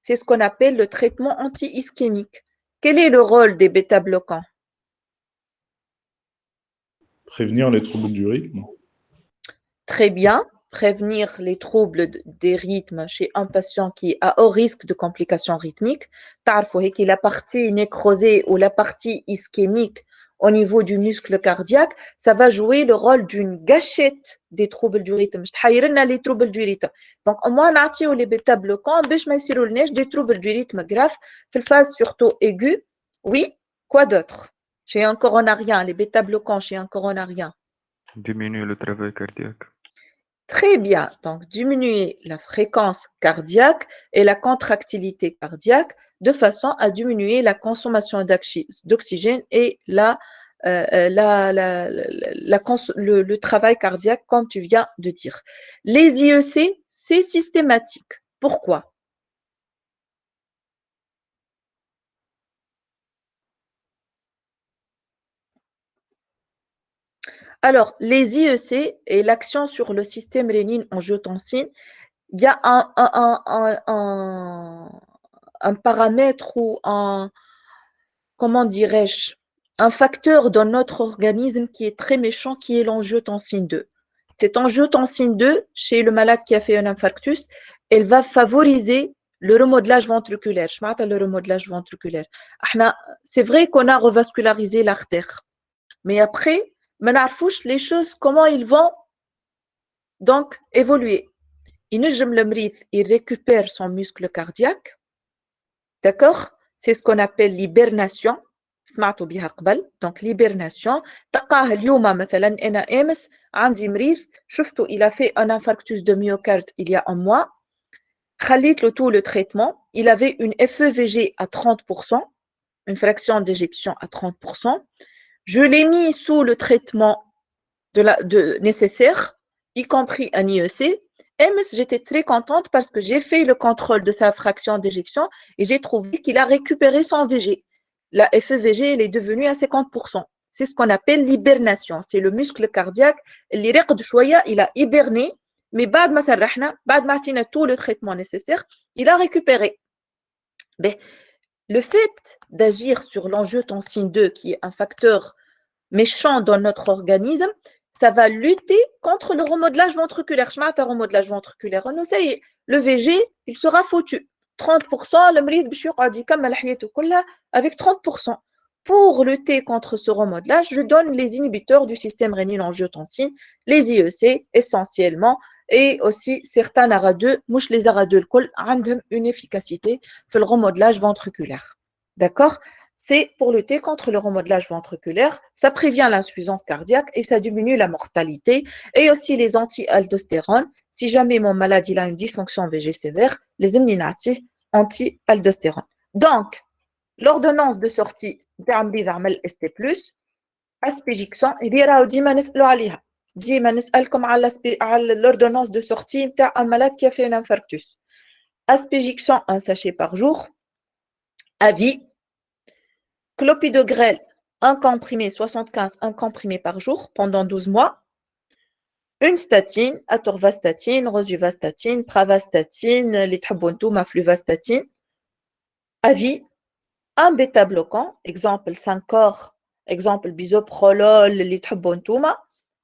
C'est ce qu'on appelle le traitement anti-ischémique. Quel est le rôle des bêta-bloquants? Prévenir les troubles du rythme. Très bien, prévenir les troubles des rythmes chez un patient qui est à haut risque de complications rythmiques. تعرفوا هيك la partie nécrosée ou la partie ischémique au niveau du muscle cardiaque, ça va jouer le rôle d'une gâchette des troubles du rythme. مش تحير لنا les troubles du rythme. Donc au moins نعطيو les bêta bloquants باش ما يصيرولناش des troubles du rythme graves في الphase surtout aiguë. Oui, quoi d'autre? Chez un coronarien, les bêta bloquants chez un coronarien. Diminuer le travail cardiaque. Très bien. Donc, diminuer la fréquence cardiaque et la contractilité cardiaque de façon à diminuer la consommation d'oxygène et le travail cardiaque, comme tu viens de dire. Les IEC, c'est systématique. Pourquoi? Alors, les IEC et l'action sur le système rénine-angiotensine, il y a un paramètre ou comment dirais-je, un facteur dans notre organisme qui est très méchant, qui est l'angiotensine 2. Cette angiotensine 2, chez le malade qui a fait un infarctus, elle va favoriser le remodelage ventriculaire. Je m'appelle le remodelage ventriculaire. C'est vrai qu'on a revascularisé l'artère, mais après, les choses, comment ils vont donc évoluer. Il récupère son muscle cardiaque. D'accord? C'est ce qu'on appelle l'hibernation. Donc, l'hibernation. Il a fait un infarctus de myocarde il y a un mois. Tout le traitement. Il avait une FEVG à 30%, une fraction d'éjection à 30%. Je l'ai mis sous le traitement nécessaire, y compris un IEC. J'étais très contente parce que j'ai fait le contrôle de sa fraction d'éjection et j'ai trouvé qu'il a récupéré son VG. La FEVG, elle est devenue à 50%. C'est ce qu'on appelle l'hibernation. C'est le muscle cardiaque. Il a hiberné, mais بعد ما عطينا tout le traitement nécessaire, il a récupéré. Mais le fait d'agir sur l'angiotensine 2, qui est un facteur méchant dans notre organisme, ça va lutter contre le remodelage ventriculaire. Je m'attends au remodelage ventriculaire. On sait, le VG, il sera foutu. 30%, le mérite avec 30%. Pour lutter contre ce remodelage, je donne les inhibiteurs du système rénine-angiotensine, les IEC essentiellement, et aussi certains ARA2, mouche les ARA2, ont une efficacité sur le remodelage ventriculaire. D'accord? C'est pour lutter contre le remodelage ventriculaire, ça prévient l'insuffisance cardiaque et ça diminue la mortalité. Et aussi les anti-aldostérone. Si jamais mon malade il a une dysfonction VG sévère, les anti-aldostérone. Donc, l'ordonnance de sortie d'Ambi ST+, Aspégixan, l'ordonnance de sortie d'un malade qui a fait un infarctus. Aspégixan, un sachet par jour, à vie. Clopidogrel, un comprimé 75, un comprimé par jour pendant 12 mois. Une statine, atorvastatine, rosuvastatine, pravastatine, lithabontoum, fluvastatine. À vie. Un bêta-bloquant, exemple 5-corps, exemple bisoprolol, lithabontoum.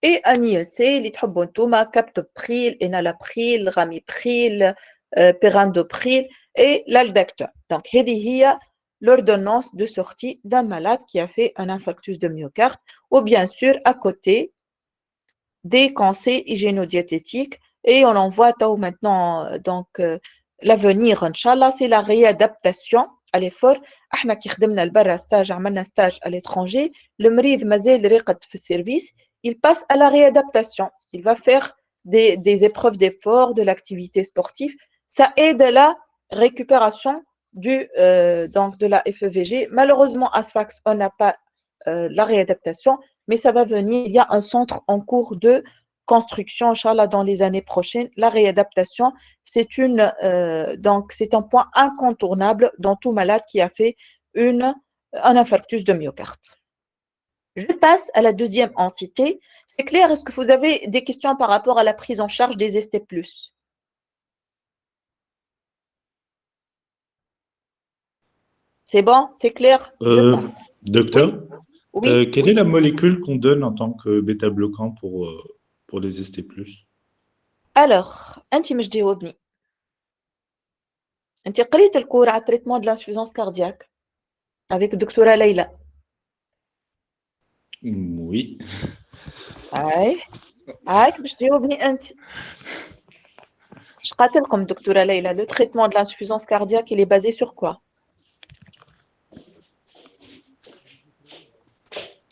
Et un IEC, lithabontoum, captopril, enalapril, ramipril, pérandopril et l'aldactone. Donc, l'ordonnance de sortie d'un malade qui a fait un infarctus de myocarde ou bien sûr à côté des conseils hygiéno-diététiques et on en voit maintenant donc l'avenir inchallah c'est la réadaptation à l'effort. احنا كي خدمنا لبرا stage عملنا stage à l'étranger le مريض مازال راقد في السيرفيس il passe à la réadaptation. Il va faire des épreuves d'effort, de l'activité sportive. Ça aide à la récupération donc de la FEVG. Malheureusement, à Sfax, on n'a pas la réadaptation, mais ça va venir. Il y a un centre en cours de construction, Inch'Allah, dans les années prochaines. La réadaptation, donc c'est un point incontournable dans tout malade qui a fait un infarctus de myocarde. Je passe à la deuxième entité. C'est clair, est-ce que vous avez des questions par rapport à la prise en charge des ST+? C'est bon, c'est clair, je passe. Docteur, Oui, quelle est la molécule qu'on donne en tant que bêta-bloquant pour les ST+. alors, أنت مش جاوبني. أنت قريت الكور على traitement de l'insuffisance cardiaque avec doctora Leila. Oui. هاك باش تجاوبني أنت. Je قالت لكم doctora Leila, le traitement de l'insuffisance cardiaque, il est basé sur quoi?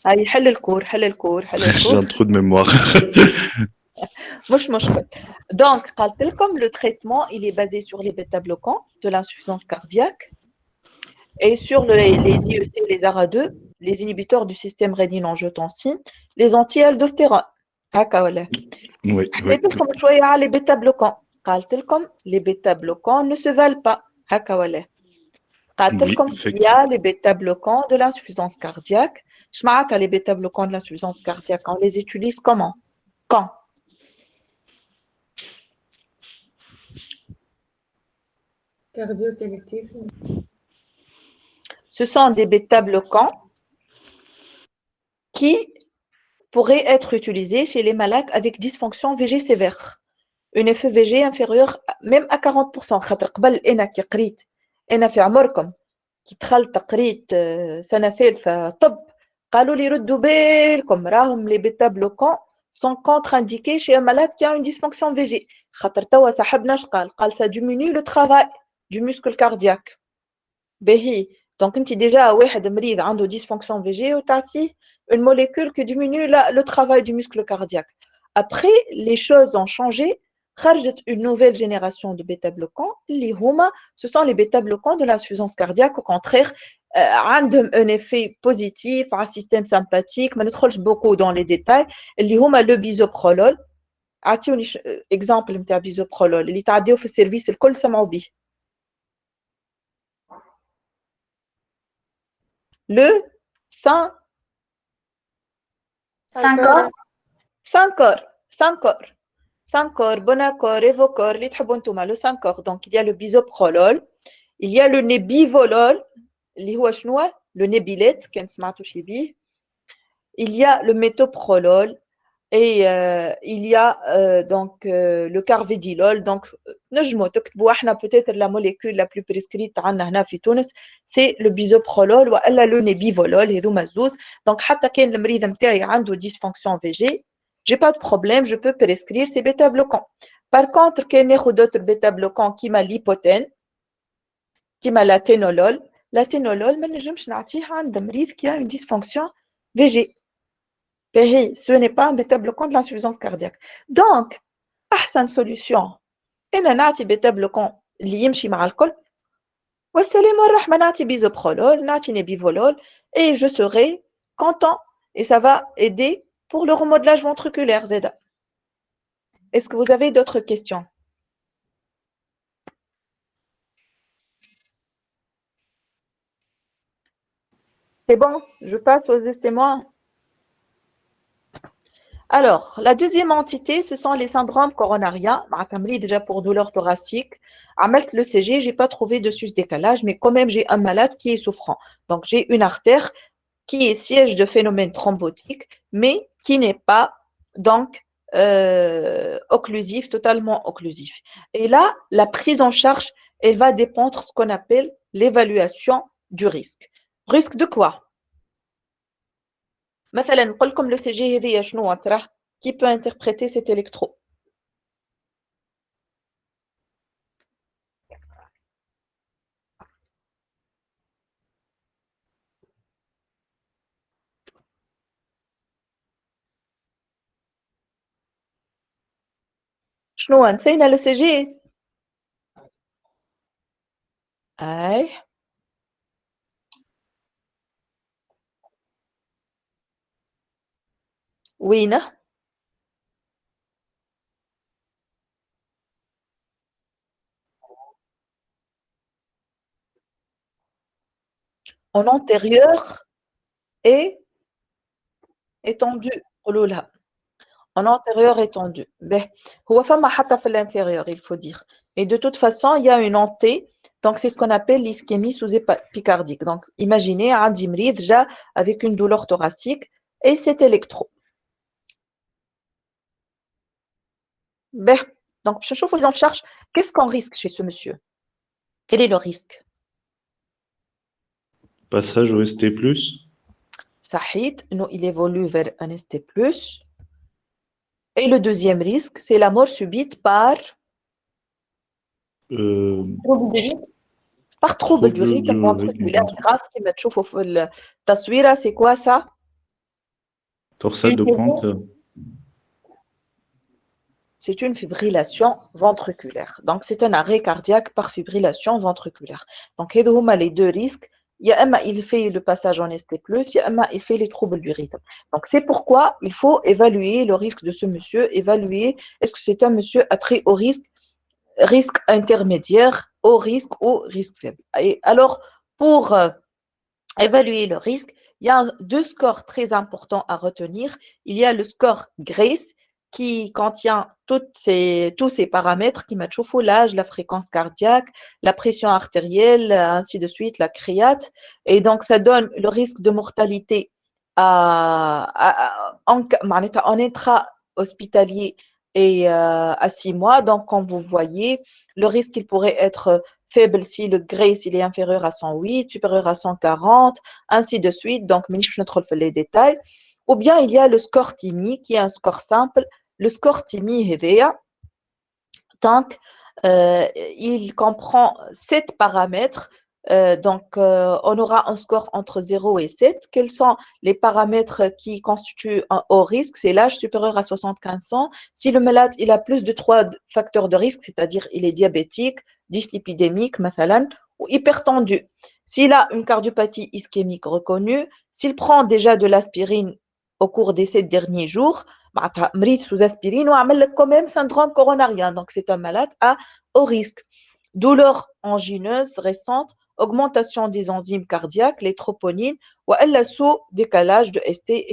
هاي حل الكور. J'ai un trou de mémoire. مش مشكل. Donc, قالت لكم le traitement, il est basé sur les bêta-bloquants de l'insuffisance cardiaque et sur les IEC, les ARA2, les inhibiteurs du système rénine-angiotensine, les anti-aldostérone. هكا ولا؟ Oui. حكيت لكم شوية على les bêta-bloquants. قالت لكم les bêta-bloquants ne se valent pas. هكا ولا؟ قالت Oui, لكم il y a les bêta-bloquants de l'insuffisance cardiaque. Je m'arrête les bêta-bloquants de l'insuffisance cardiaque. On les utilise comment? Quand? Cardiosélectif. Ce sont des bêta-bloquants qui pourraient être utilisés chez les malades avec dysfonction VG sévère. Une FEVG inférieure même à 40%. خاطر قبل أنا كي قريت أنا في عمركم كي دخلت قريت سنة ثالثة طب قالوا لي ردوا بالكم راهم les bêta-bloquants sont contre-indiqués chez un malade qui a une dysfonction VG. خاطر توا صاحبنا اش قال ça diminue le travail du muscle cardiaque. باهي دونك انت ديجا واحد مريض عنده dysfonction VG وتعطيه une molécule qui diminue le travail du muscle cardiaque. Après, les choses ont changé. خرجت une nouvelle génération de bêta-bloquants اللي هما ce sont les bêta-bloquants de l'insuffisance cardiaque. Au contraire, عندهم un effet positif على système sympathique. ما ندخلش beaucoup dans les détails. اللي هما le bisoprolol. اعطيوني exemple نتاع bisoprolol اللي تعديو في السيرفيس الكل سمعوا به. Le 5 Sancor, Bonacor, Evocor, اللي تحبوا نتوما le Sancor. Donc il y a le bisoprolol, il y a le nebivolol اللي هو شنو le nebilate كان سمعتوا شي بيه. Il y a le métoprolol et il y a donc le carvedilol. Donc نجموا تكتبوا احنا peut-être la molécule la plus prescrite عندنا هنا في تونس c'est le bisoprolol والا le nebivolol هذوما الزوز. Donc حتى كان المريض نتاعي عنده dysfonction VG, j'ai pas de problème, je peux prescrire ces bêta-bloquants. Par contre, كان ناخذ d'autres bêta-bloquants كيما l'hypotène, كيما la ténolol. La ténolol ما نجمش نعطيه عند مريض qui a une dysfonction VG. Ce n'est pas un bêta-bloquant de l'insuffisance cardiaque. Donc, أحسن solution إن نعطي bêta-bloquant اللي يمشي مع الكل والسلام والرحمة. نعطي bisoprolol, نعطي nebivolol et je serai content et ça va aider pour le remodelage ventriculaire Zeda. Est-ce que vous avez d'autres questions? C'est bon, je passe aux estémoins. Alors, la deuxième entité, ce sont les syndromes coronariens. Déjà pour douleur thoracique. Amelt le CG, j'ai pas trouvé de sus-décalage, mais quand même, j'ai un malade qui est souffrant. Donc, j'ai une artère qui est siège de phénomène thrombotique, mais qui n'est pas donc occlusif, totalement occlusif. Et là, la prise en charge, elle va dépendre de ce qu'on appelle l'évaluation du risque. Risque de quoi? مثلا نقول لكم le CG هذيا شنو تراه qui peut interpréter cet électro. شنو نسينا لو سي جي اي وينه en antérieur et étendu قولوا لها en antérieur étendu. Ben, هو فما حتى في l'inférieur, il faut dire. Et de toute façon, il y a une hantée. Donc, c'est ce qu'on appelle l'ischémie sous-épicardique. Donc, imaginez un dimrid déjà avec une douleur thoracique et c'est électro. Ben, donc, je chauffe les en charge. Qu'est-ce qu'on risque chez ce monsieur? Quel est le risque? Passage au ST+. Sahid, nous, il évolue vers un ST+. Et le deuxième risque, c'est la mort subite par trouble de rythme. par trouble du Trouble rythme du ventriculaire rythme. grave qui me تشوفوا في التصويرة. C'est quoi ça? Torsade de pointe. C'est une fibrillation ventriculaire. Donc, c'est un arrêt cardiaque par fibrillation ventriculaire. Donc, les deux risques. Il fait le passage en ST+, il fait les troubles du rythme. Donc, c'est pourquoi il faut évaluer le risque de ce monsieur, évaluer est-ce que c'est un monsieur à très haut risque, risque intermédiaire, haut risque ou risque faible. Et alors, pour évaluer le risque, il y a deux scores très importants à retenir. Il y a le score GRACE qui contient tous ces paramètres qui mettent au l'âge, la fréquence cardiaque, la pression artérielle, ainsi de suite, la créate. Et donc, ça donne le risque de mortalité en intra-hospitalier et à 6 mois. Donc, comme vous voyez, le risque, il pourrait être faible si le GRACE il est inférieur à 108, supérieur à 140, ainsi de suite. Donc, je ne trouve pas les détails. Ou bien, il y a le score TIMI qui est un score simple. Le score TIMI, donc, il comprend 7 paramètres. On aura un score entre 0 et 7. Quels sont les paramètres qui constituent un haut risque? C'est l'âge supérieur à 75 ans. Si le malade il a plus de 3 facteurs de risque, c'est-à-dire il est diabétique, dyslipidémique, mathalan, ou hypertendu. S'il a une cardiopathie ischémique reconnue, s'il prend déjà de l'aspirine au cours des 7 derniers jours, مريض sous aspirine وعمل لك quand même syndrome coronarien. Donc, c'est un malade à haut risque. Douleur angineuse récente, augmentation des enzymes cardiaques, les troponines, ou sous-décalage de ST,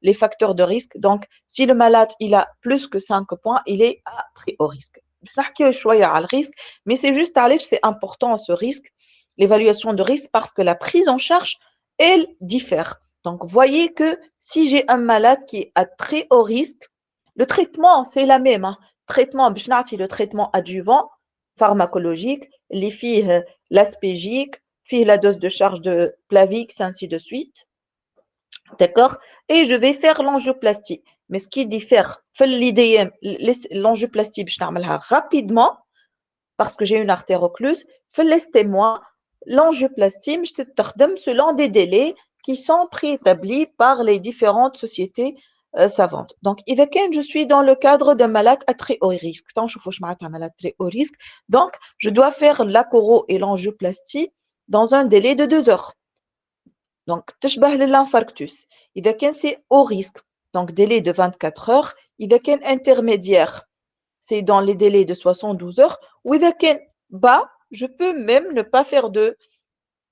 les facteurs de risque. Donc, si le malade il a plus que 5 points, il est à très haut risque. Le risque, mais c'est juste c'est important ce risque, l'évaluation de risque, parce que la prise en charge, elle diffère. Donc, voyez que si j'ai un malade qui est à très haut risque, le traitement, c'est la même. Traitement, le traitement adjuvant, pharmacologique, les filles, l'aspégique, filles la dose de charge de Plavix, ainsi de suite. D'accord? Et je vais faire l'angioplastie. Mais ce qui diffère, l'angioplastie, je vais rapidement, parce que j'ai une artère occluse, laissez-moi l'angioplastie, je te selon des délais qui sont préétablis par les différentes sociétés savantes. Donc, je suis dans le cadre d'un malade à très haut risque. Tant je suis un malade à très haut risque, donc je dois faire l'acoro et l'angioplastie dans un délai de 2 heures. Donc, تشبه l'infarctus. إذا c'est haut risque, donc délai de 24 heures. إذا كان intermédiaire, c'est dans les délais de 72 heures. Ou إذا كان bas, je peux même ne pas faire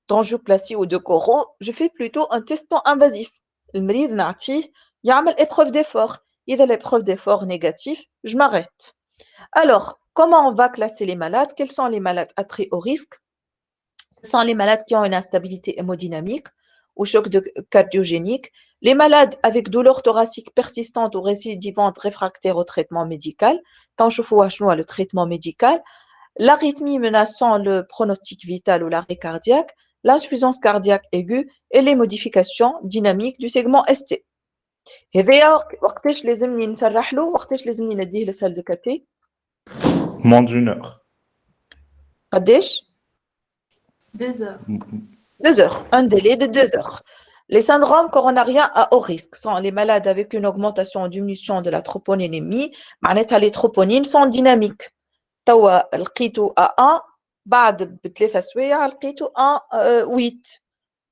d'angioplastie ou de coro. Je fais plutôt un test non invasif. المريض نعطيه يعمل épreuve d'effort. إذا l'épreuve d'effort négatif, je m'arrête. Alors, comment on va classer les malades? Quels sont les malades à très haut risque? Ce sont les malades qui ont une instabilité hémodynamique ou choc cardiogénique, les malades avec douleur thoracique persistante ou récidivante réfractaire au traitement médical, le traitement médical, l'arythmie menaçant le pronostic vital ou l'arrêt cardiaque, l'insuffisance cardiaque aiguë et les modifications dynamiques du segment ST. وقتاش لازمني نسرح له وقتاش لازمني نديه لسال دو كاتي Moins d'une heure. قداش 2 heures. 2 heures, un délai de 2 heures. Les syndromes coronariens à haut risque sont les malades avec une augmentation ou diminution de la troponinémie. معناتها les troponines sont dynamiques. توا لقيتو A1 بعد بثلاثة سوايع لقيتو 8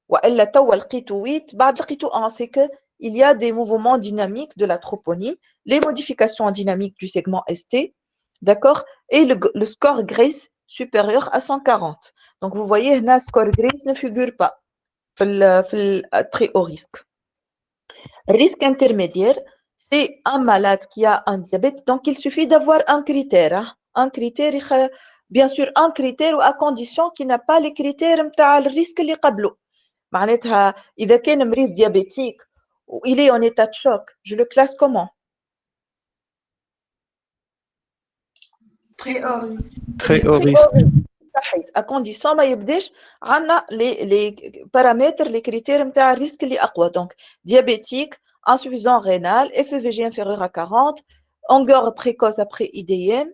والا توا لقيتو 8 بعد لقيتو 1 c'est que il y a des mouvements dynamiques de la troponine, les modifications dynamiques du segment ST, d'accord, et le score Grace supérieur à 140. Donc vous voyez, le score Grace ne figure pas في très haut risque. Risque intermédiaire, c'est un malade qui a un diabète, donc il suffit d'avoir un critère. Hein. Un critère, bien sûr, un critère ou à condition qu'il n'a pas les critères نتاع الريسك اللي قبله. معناتها إذا كان مريض diabétique ou il est en état de choc, je le classe comment? Très haut risque. Très haut risque. صحيت à condition ما يبداش عندنا les paramètres les critères نتاع الريسك اللي أقوى. Donc diabétique, insuffisant rénal, FEVG inférieur à 40, longueur précoce après IDM,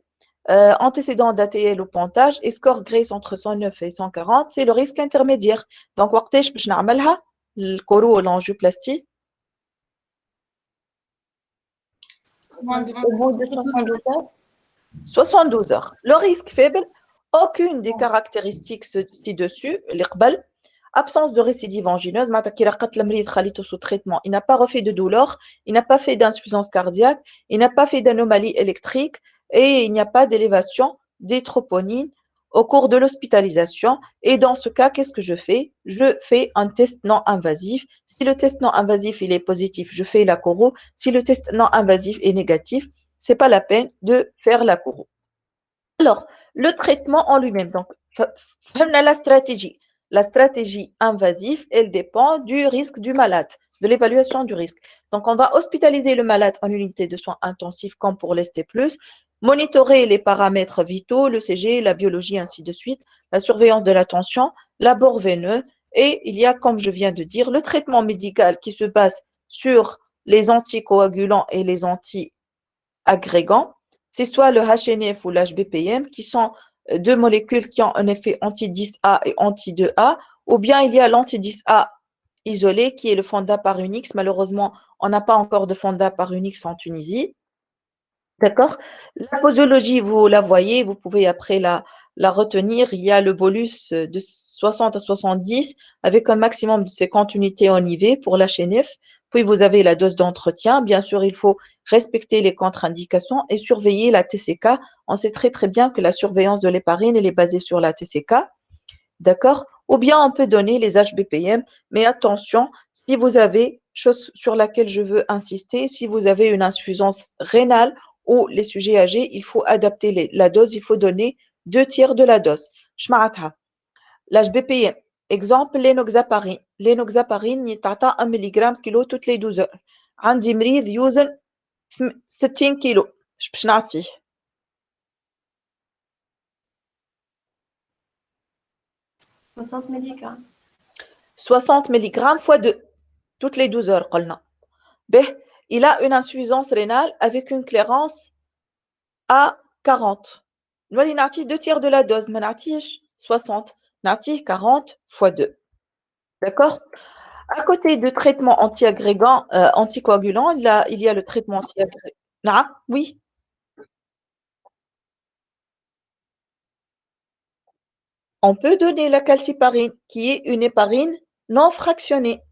antécédent d'ATL au pontage et score Grace entre 109 et 140, c'est le risque intermédiaire. Donc وقتاش باش نعملها الكورو l'angioplastie Au bout de 72 heures. 72 heures. Le risque faible, aucune des caractéristiques ci-dessus, les قبل, absence de récidive angineuse, معناتها كي راقت المريض خليته sous traitement, il n'a pas refait de douleur, il n'a pas fait d'insuffisance cardiaque, il n'a pas fait d'anomalie électrique et il n'y a pas d'élévation des troponines au cours de l'hospitalisation. Et dans ce cas, qu'est-ce que je fais? Je fais un test non invasif. Si le test non invasif il est positif, je fais la coro. Si le test non invasif est négatif, c'est pas la peine de faire la coro. Alors, le traitement en lui-même. Donc, la stratégie. La stratégie invasive, elle dépend du risque du malade, de l'évaluation du risque. Donc, on va hospitaliser le malade en unité de soins intensifs comme pour l'ST+, monitorer les paramètres vitaux, le CG, la biologie, ainsi de suite, la surveillance de la tension, l'abord veineux, et il y a, comme je viens de dire, le traitement médical qui se base sur les anticoagulants et les anti-agrégants. C'est soit le HNF ou l'HBPM qui sont deux molécules qui ont un effet anti-10A et anti-2A, ou bien il y a l'anti-10A isolé qui est le Fonda par Unix. Malheureusement, on n'a pas encore de Fonda par Unix en Tunisie. D'accord? La posologie, vous la voyez, vous pouvez après la retenir. Il y a le bolus de 60 à 70 avec un maximum de 50 unités en IV pour l'HNF. Puis vous avez la dose d'entretien. Bien sûr, il faut respecter les contre-indications et surveiller la TCK. On sait très très bien que la surveillance de l'héparine, elle est basée sur la TCK. D'accord? Ou bien on peut donner les HBPM. Mais attention, si vous avez, chose sur laquelle je veux insister, si vous avez une insuffisance rénale ou les sujets âgés, il faut adapter la dose, il faut donner 2/3 de la dose. L'HBPM, exemple, l'énoxaparine. L'énoxaparine, il t'atteint 1 mg kilo toutes les 12 heures. عندي مريض يوزن 60 كيلو. باش نعطيه؟ 60 mg. 60 mg fois 2 toutes les 12 heures قلنا. Il a une insuffisance rénale avec une clairance à 40. نولي نعطيه 2/3 de la dose, ما نعطيهش 60, نعطيه 40 fois 2. D'accord? À côté de traitement anti-agrégant, anticoagulant, il y a le traitement anti-agrégant. Ah, oui. On peut donner la calciparine, qui est une héparine non fractionnée.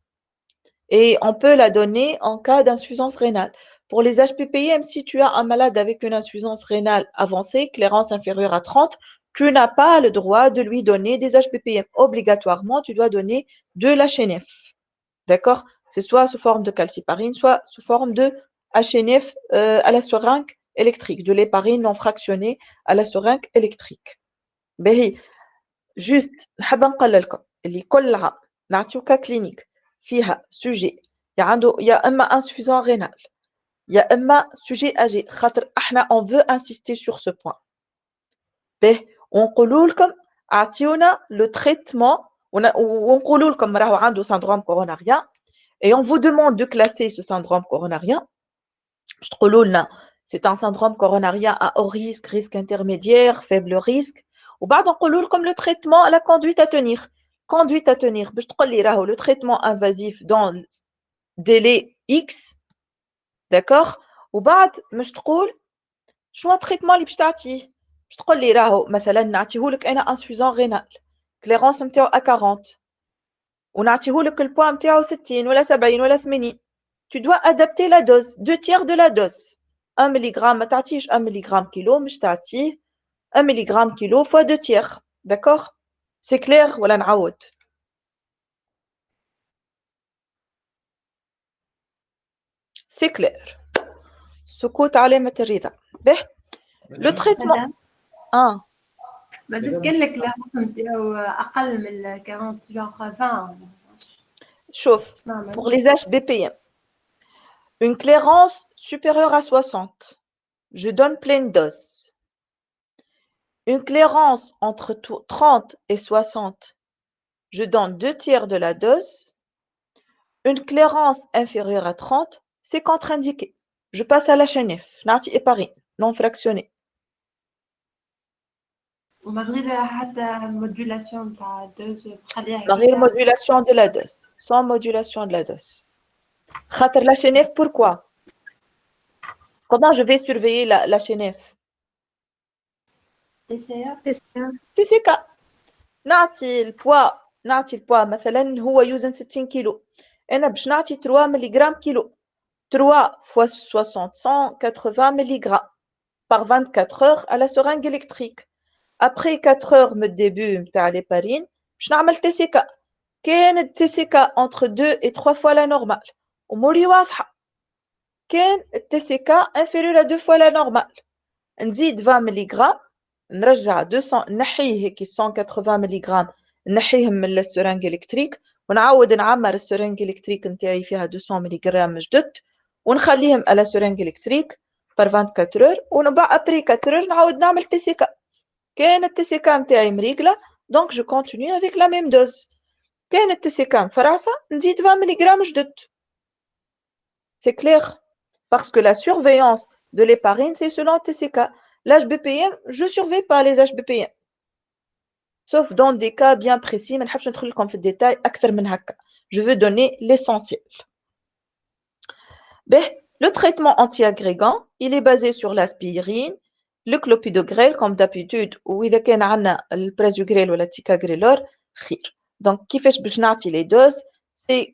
Et on peut la donner en cas d'insuffisance rénale. Pour les HPPM, si tu as un malade avec une insuffisance rénale avancée, clairance inférieure à 30, tu n'as pas le droit de lui donner des HPPM. Obligatoirement, tu dois donner de l'HNF. D'accord? C'est soit sous forme de calciparine, soit sous forme de HNF à la seringue électrique, de l'héparine non fractionnée à la seringue électrique. باهي juste نحب نقول لكم اللي كلها نعطيو cas clinique فيها sujet يا اما insuffisant rénal يا اما sujet âgé خاطر احنا on veut insister sur ce point. ونقولوا لكم اعطيونا le traitement ونقولوا لكم راهو عنده syndrome coronarien et on vous demande de classer ce syndrome coronarien. باش تقولوا لنا c'est un syndrome coronarien à haut risque, risque intermédiaire, faible risque. وبعد نقولوا لكم le traitement, la conduite à tenir. conduite à tenir. باش تقول لي راهو le traitement invasif dans délai X, d'accord. وبعد باش تقول شنو التريتمون اللي باش تعطيه. باش تقول لي راهو مثلا نعطيهولك انا انسفيزون رينال كليرونس نتاعو 40 ونعطيهولك البوا نتاعو 60 ولا 70 ولا 80. tu dois adapter la dose 2/3 de la dose. 1 ملغ ما تعطيش 1 ملغ كيلو مش تعطيه 1 ملغ كيلو fois 2/3. d'accord. c'est clair ولا نعاود؟ c'est clair. سكوت علامة الرضا. به لو تريتمون بعد قال لك لا نتاعو اقل من 40 جونغ 20. شوف pour les HBPM une clairance supérieure à 60 je donne pleine dose. Une clairance entre 30 et 60 je donne 2/3 de la dose. Une clairance inférieure à 30 c'est contre-indiqué. Je passe à la chenef نعطي heparine non fractionnée. وما غير حتى موديولاسيون تاع الدوز تخليها غير modulation de la dose sans modulation de la dose. خاطر la chenef pourquoi? Comment je vais surveiller la chenef? TCK. نعطي البوا مثلا هو يوزن 60 كيلو انا باش نعطي 3 ملغ كيلو 3 fois 60 180 mg par 24 heures à la seringue électrique. Après 4 heures من الديبي نتاع l'héparine باش نعمل TCK. كان TCK entre 2 et 3 fois la normale وموري واضحه. كان TCK inférieur à 2 fois la normale نزيد 20 ملغ نرجع 200 نحيه هيك 180 ملغ نحيهم من السرنج الكتريك ونعاود نعمر السرنج الكتريك نتاعي فيها 200 ملغ جدد ونخليهم على سرنج الكتريك بار 24 اور ونبع ابري 4 اور نعاود نعمل تي سي كا. كان التي سي كا نتاعي مريقله دونك جو كونتينيو افيك لا ميم دوز. كان التي سي كا مفرعصه نزيد 20 ملغ جدد. سي كلير parce que la surveillance de l'héparine c'est selon TCK. L'HBPM, je ne surveille pas les HBPM. Sauf dans des cas bien précis, mais je ne vais pas rentrer dans les détails. Je veux donner l'essentiel. Le traitement anti-agrégant, il est basé sur l'aspirine, le clopidogrel, comme d'habitude, ou il y a le prasugrel ou la ticagrelor. Donc, je les doses. C'est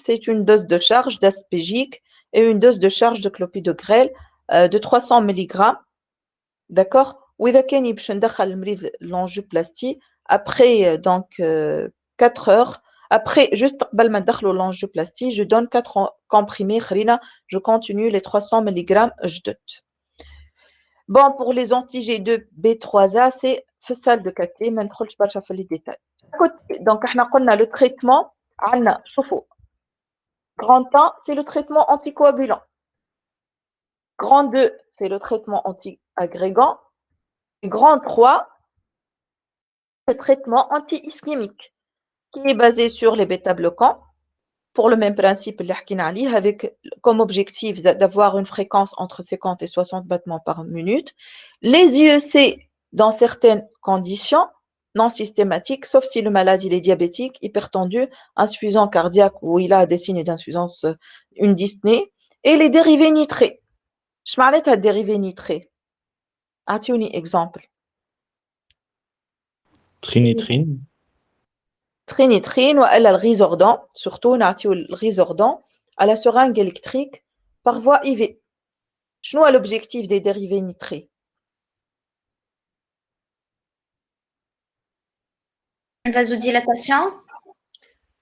c'est une dose de charge d'aspégique et une dose de charge de clopidogrel de 300 mg. D'accord. وإذا كان باش ندخل المريض l'angioplastie après donc 4 heures après juste قبل ما ندخلو l'angioplastie je donne 4 comprimés خرينا je continue les 300 mg جدد. Bon pour les anti-G2 B3A c'est في السال de caté ما ندخلش برشا في les détails. Donc احنا قلنا le traitement عندنا شوفوا grand 1 c'est le traitement anticoagulant. Grand 2 c'est le traitement anti-agrégant. Grand 3, le traitement anti-ischémique, qui est basé sur les bêta-bloquants, pour le même principe, avec comme objectif d'avoir une fréquence entre 50 et 60 battements par minute. Les IEC, dans certaines conditions, non systématiques, sauf si le malade il est diabétique, hypertendu, insuffisant cardiaque ou il a des signes d'insuffisance, une dyspnée, et les dérivés nitrés. Je parlais de dérivés nitrés. As-tu un exemple? Trinitrine. Trinitrine ou elle a le Risordan, surtout le Risordan à la seringue électrique par voie IV. Quel est l'objectif des dérivés nitrés? Une vasodilatation.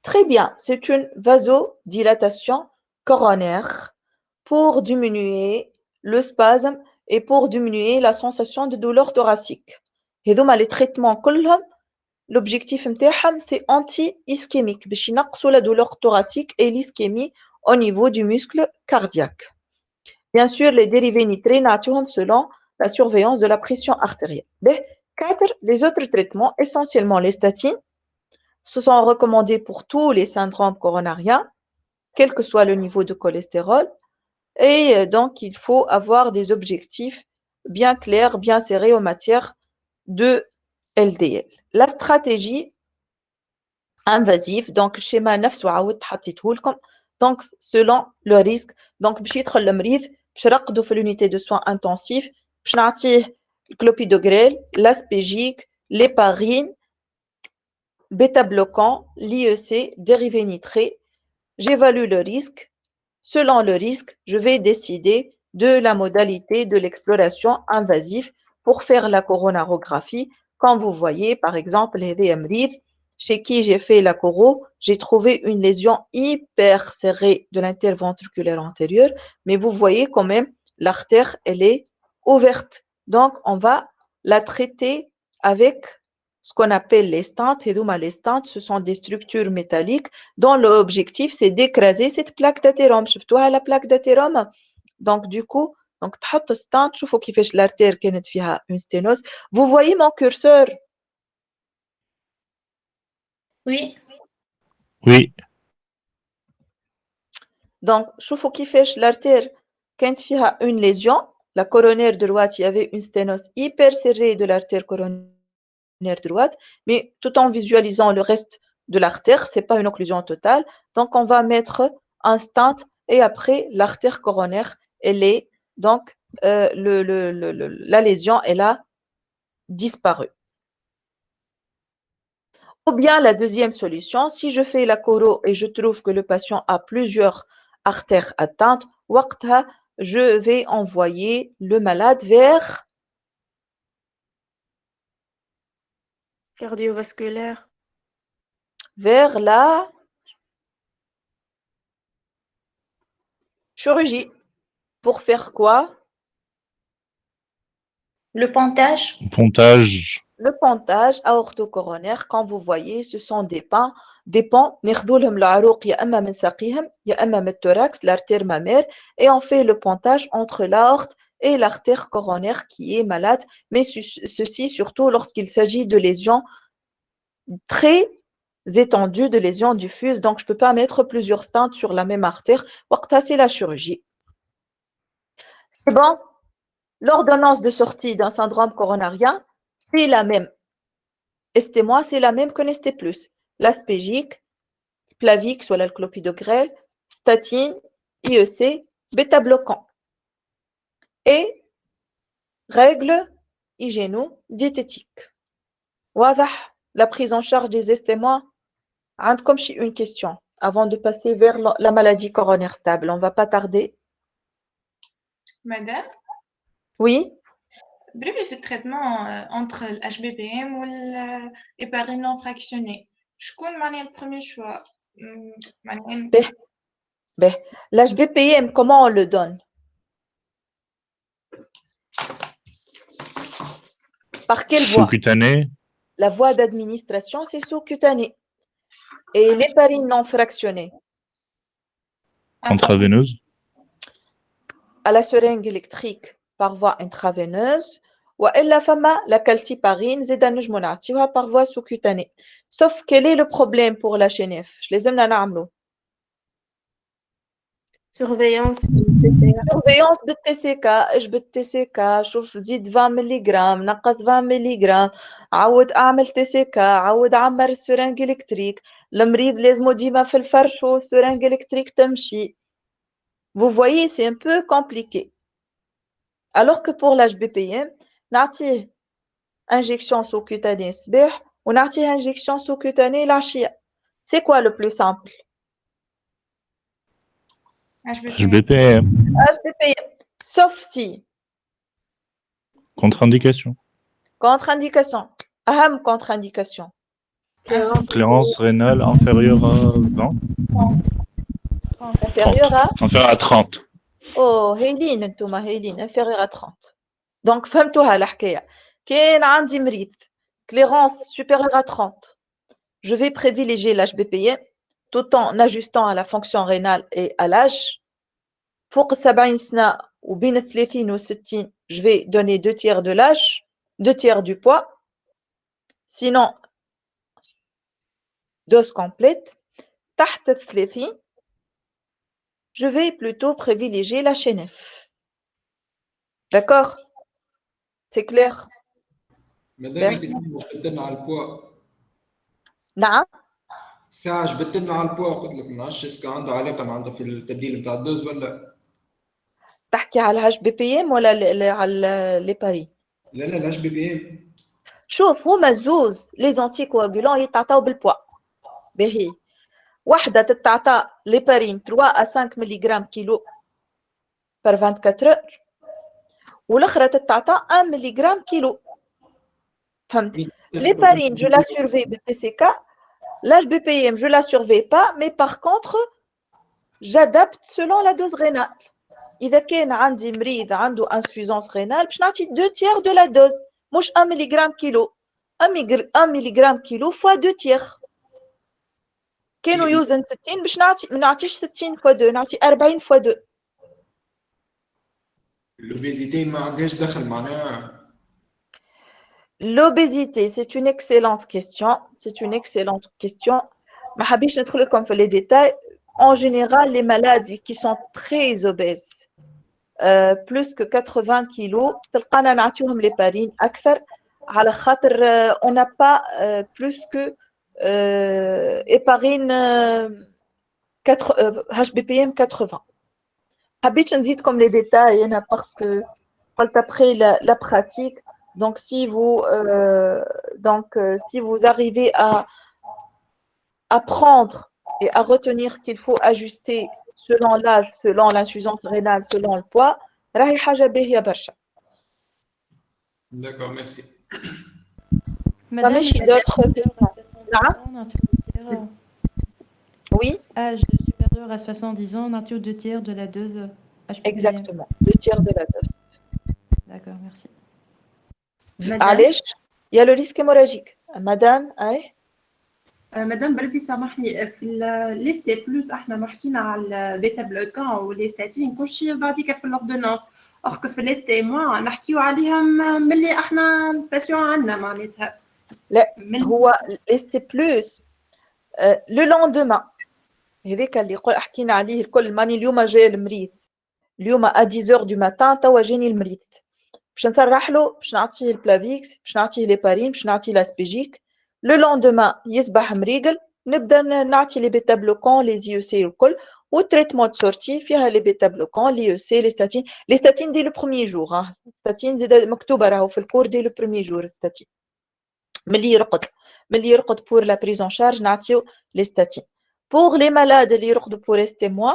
Très bien, c'est une vasodilatation coronaire pour diminuer le spasme et pour diminuer la sensation de douleur thoracique. Et donc, les traitements, l'objectif c'est anti-ischémique, باش ينقصوا la douleur thoracique et l'ischémie au niveau du muscle cardiaque. Bien sûr, les dérivés nitrés نعطيهم selon la surveillance de la pression artérielle. 4. Les autres traitements, essentiellement les statines, se sont recommandés pour tous les syndromes coronariens, quel que soit le niveau de cholestérol. Et donc, il faut avoir des objectifs bien clairs, bien serrés en matière de LDL. La stratégie invasif. Donc, schéma نفسه عاودت حطيته لكم. Donc, selon le risque. Donc, باش يدخل المريض باش نرقدوا في l'unité de soins intensifs باش نعطيه الكلوبيدوغريل, l'aspégique, l'héparine, bêta-bloquant, l'IEC, dérivé nitré. J'évalue le risque. Selon le risque, je vais décider de la modalité de l'exploration invasive pour faire la coronarographie. Quand vous voyez, par exemple, les VMRID, chez qui j'ai fait la coro, j'ai trouvé une lésion hyper serrée de l'interventriculaire antérieur, mais vous voyez quand même, l'artère, elle est ouverte. Donc, on va la traiter avec ce qu'on appelle les stents. Et donc, les stents, ce sont des structures métalliques dont l'objectif, c'est d'écraser cette plaque d'athérome. شفتوها la plaque d'athérome. Donc, du coup, donc, تحط stent, شوفوا كيفاش l'artère كانت فيها une sténose. Vous voyez mon curseur? Oui. Oui, Donc, شوفوا كيفاش l'artère كانت فيها une lésion. La coronaire droite, il y avait une sténose hyper serrée de l'artère coronaire droite, mais tout en visualisant le reste de l'artère, c'est pas une occlusion totale. Donc, on va mettre un stent et après, l'artère coronaire, elle est donc la lésion, elle a disparu. Ou bien la deuxième solution, si je fais la coro et je trouve que le patient a plusieurs artères atteintes, وقتها, je vais envoyer le malade Cardiovasculaire. vers la chirurgie. Pour faire quoi? Le pontage. pontage. Le pontage aortocoronaire, quand vous voyez, ce sont des pans, ناخذوا لهم العروق يا إما من ساقيهم يا إما من التhorax, l'artère mammaire, et on fait le pontage entre l'aorte et l'artère coronaire qui est malade, mais ceci surtout lorsqu'il s'agit de lésions très étendues, de lésions diffuses, donc je ne peux pas mettre plusieurs stents sur la même artère. وقتها, c'est la chirurgie. C'est bon? L'ordonnance de sortie d'un syndrome coronarien, c'est la même. Estémois, c'est la même que Nesté Plus. L'aspégique, Plavix, soit le clopidogrel, statine, IEC, bêta-bloquant. Et règles hygiéno-diététiques. واضح, la prise en charge des estémois. عندكم une question avant de passer vers la maladie coronaire stable. On ne va pas tarder. Madame, Oui? بالنسبة في التريتمون entre ال HBPM والهيبارين non fractionné شكون معناها البروميي شوا معناها Ben, l'HBPM, comment on le donne? Par quelle voie? Sous-cutané, La voie d'administration, c'est sous-cutanée. Et l'héparine non fractionnée, intraveineuse. à la seringue électrique par voie intraveineuse, وإلا فما la calciparine زيدا نجمو نعطيوها par voie sous-cutanée. Sauf quel est le problème pour la CNF? لازمنا نعملو Surveillance TCA. surveillance بالTCK. ايش بالTCK؟ شوف زيد 20 ملغ نقص 20 ملغ، عود اعمل TCK، عود عمر السرنج الكتريك، المريض لازمو ديما في الفرش والسرنج الكتريك تمشي. Vous voyez, c'est un peu compliqué. Alors que pour l'HBPM, نعطيه injection sous-cutanée الصباح ونعطيه injection sous-cutanée العشية. C'est quoi le plus simple? HBPM. HBPM. Sauf si, Contre-indication. contre-indication, أهم contre-indication. Clairance rénale inférieure à 20. Inférieur à? Inférieure à 30. Oh, هايلين انتوما هايلين inférieur à 30. Donc فهمتوها الحكاية. كاين عندي مريض clairance supérieure à 30. Je vais privilégier l'HBPM tout en ajustant à la fonction rénale et à l'âge. فوق 70 سنة وبين 30 و 60, je vais donner 2 tiers de l'âge, 2 tiers du poids. Sinon, dose complète. تحت 30, je vais plutôt privilégier la CNF. D'accord? C'est clair? مادام انت سامع شدنا على البوا نعم. ساعة جبت لنا على البوا قلت لك ما نعرفش اسكو عندها علاقة معناتها في التبديل نتاع الدوز ولا تحكي على الهاش بي بي ام ولا على لي باري؟ لا لا لاش بي بي ام. شوف هما الزوز لي زونتي كواغولون يتعطاو بالبوا. باهي وحده تتعطى ليبارين 3 à 5 ملغ كيلو par 24 heures والاخرى تتعطى 1 ملغ كيلو. فهمت؟ ليبارين je la surveille بالTCK, l'HBPM je la surveille pas, mais par contre j'adapte selon la dose rénale. إذا كان عندي مريض عنده insuffisance rénale باش نعطي 2 tiers de la dose مش 1 ملغ كيلو. 1 ملغ كيلو fois 2 tiers. كانوا يوزن 60 باش ما نعطيش 60 fois 2 نعطي 40 fois 2. l'obésité ما عندهاش دخل معناها. L'obésité, c'est une excellente question. C'est une excellente question. ما حبيش ندخل لكم في les détails. En général, les malades qui sont très obèses, plus que 80 kilos, تلقانا نعطيهم l'héparine أكثر على خاطر on n'a pas plus que héparine HBPM 80. حبيت نزيدكم les détails هنا parce que قلت après la pratique. Donc, si vous arrivez à apprendre et à retenir qu'il faut ajuster selon l'âge, selon l'insuffisance rénale, selon le poids, راهي حاجة باهية برشا. D'accord, merci. ماشي d'autres questions. Oui. Âge supérieur à 70 ans, nature 2 tiers de la dose HPPM. Exactement, 2 tiers de la dose. D'accord, merci. علاش؟ Il y a le risque hémorragique. Madame, أي؟ مدام بلدي سامحني في الليستي بلوس احنا ما حكينا على البيتا بلوكان والستاتين كل شيء بعديك في الاوردونانس اخك في الليستي موا نحكيو عليهم ملي احنا الباسيون عندنا معناتها لا هو ليستي بلوس لو لوندومان هذاك اللي حكينا عليه الكل. ماني اليوم جاي المريض اليوم à 10h du matin توا جاني المريض باش نصرح له باش نعطيه البلافيكس باش نعطيه ليبارين باش نعطيه لاسبيجيك. لو لوندومان يصبح مريقل نبدا نعطي لي بيتا بلوكون لي زي او سي والكل والتريتمون دو سورتي فيها لي بيتا بلوكون لي او سي لي ستاتين. لي ستاتين دي لو بروميير جور ستاتين زيد مكتوبه راهو في الكور دي لو بروميير جور ستاتين ملي يرقد بور لا بريزون شارج نعطيو لي ستاتين. بور لي مالاد اللي يرقدوا بور ريستي موا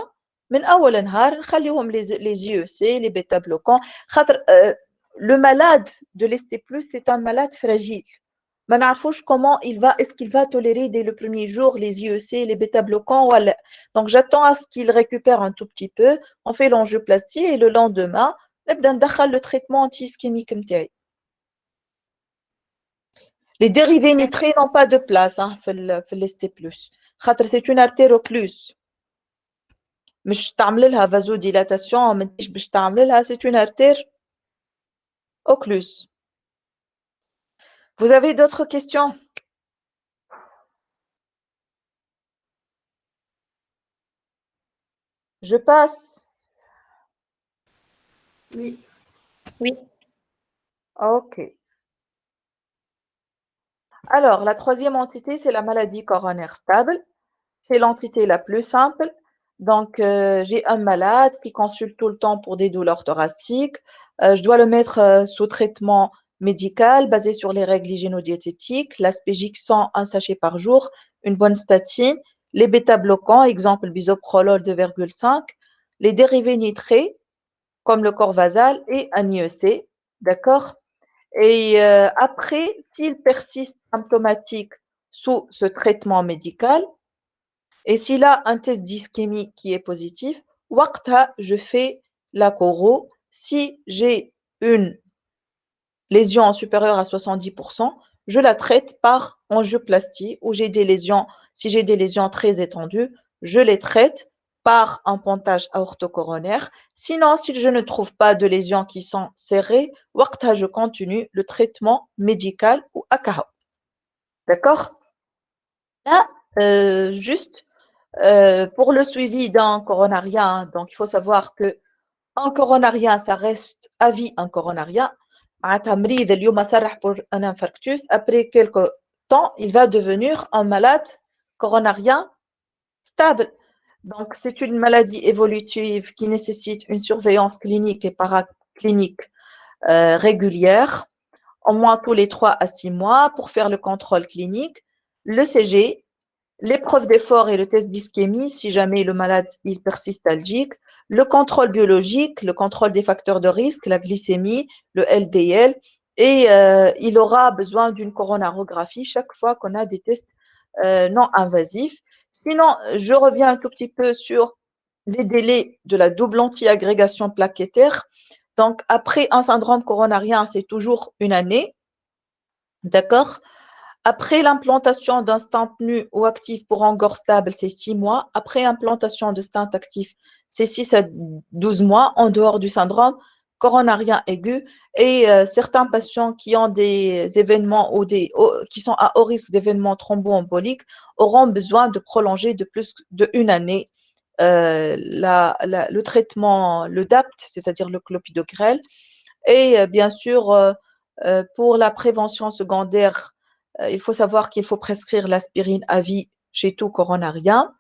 من اول نهار نخليوهم لي زي او سي لي بيتا بلوكون خاطر le malade de l'ST+, c'est un malade fragile. ما نعرفوش comment est-ce qu'il va tolérer dès le premier jour les IEC, les bêta-bloquants. Donc j'attends à ce qu'il récupère un tout petit peu. On fait l'angioplastie et le lendemain, نبدا ندخل le traitement anti-ischémique نتاعي. Les dérivés nitrés n'ont pas de place في l'ST+. خاطر c'est une artère occluse. مش تعمل لها vasodilatation, ما تجيش باش تعمل لها, c'est une artère occluse. Vous avez d'autres questions? Je passe. Oui. Oui. Ok. Alors, la troisième entité, c'est la maladie coronaire stable. C'est l'entité la plus simple. Donc, j'ai un malade qui consulte tout le temps pour des douleurs thoraciques. Je dois le mettre sous traitement médical basé sur les règles hygiéno-diététiques, l'aspégique 100, un sachet par jour, une bonne statine, les bêta-bloquants, exemple bisoprolol 2,5, les dérivés nitrés, comme le Corvasal et un IEC, d'accord? Et après, s'il persiste symptomatique sous ce traitement médical, et s'il a un test d'ischémie qui est positif, waqta, je fais la coro. Si j'ai une lésion supérieure à 70%, je la traite par angioplastie ou si j'ai des lésions très étendues, je les traite par un pontage aortocoronaire. Sinon, si je ne trouve pas de lésions qui sont serrées, waqta, je continue le traitement médical ou AKH. D'accord? Là, juste pour le suivi d'un coronarien, donc il faut savoir que un coronarien, ça reste à vie un coronarien. Pour un infarctus, après quelques temps, il va devenir un malade coronarien stable. Donc, c'est une maladie évolutive qui nécessite une surveillance clinique et paraclinique régulière, au moins tous les 3 à 6 mois pour faire le contrôle clinique, le CG, l'épreuve d'effort et le test d'ischémie si jamais le malade est persistalgique, le contrôle biologique, le contrôle des facteurs de risque, la glycémie, le LDL, et il aura besoin d'une coronarographie chaque fois qu'on a des tests non invasifs. Sinon, je reviens un tout petit peu sur les délais de la double anti-agrégation plaquettaire. Donc, après un syndrome coronarien, c'est toujours une année. D'accord? Après l'implantation d'un stent nu ou actif pour angor stable, c'est 6 mois. Après implantation de stent actif, c'est 6 à 12 mois en dehors du syndrome coronarien aigu. Et certains patients qui ont des événements ou qui sont à haut risque d'événements thromboemboliques auront besoin de prolonger de plus d'une année le traitement, le DAPT, c'est-à-dire le clopidogrel. Et bien sûr, pour la prévention secondaire, il faut savoir qu'il faut prescrire l'aspirine à vie chez tout coronarien.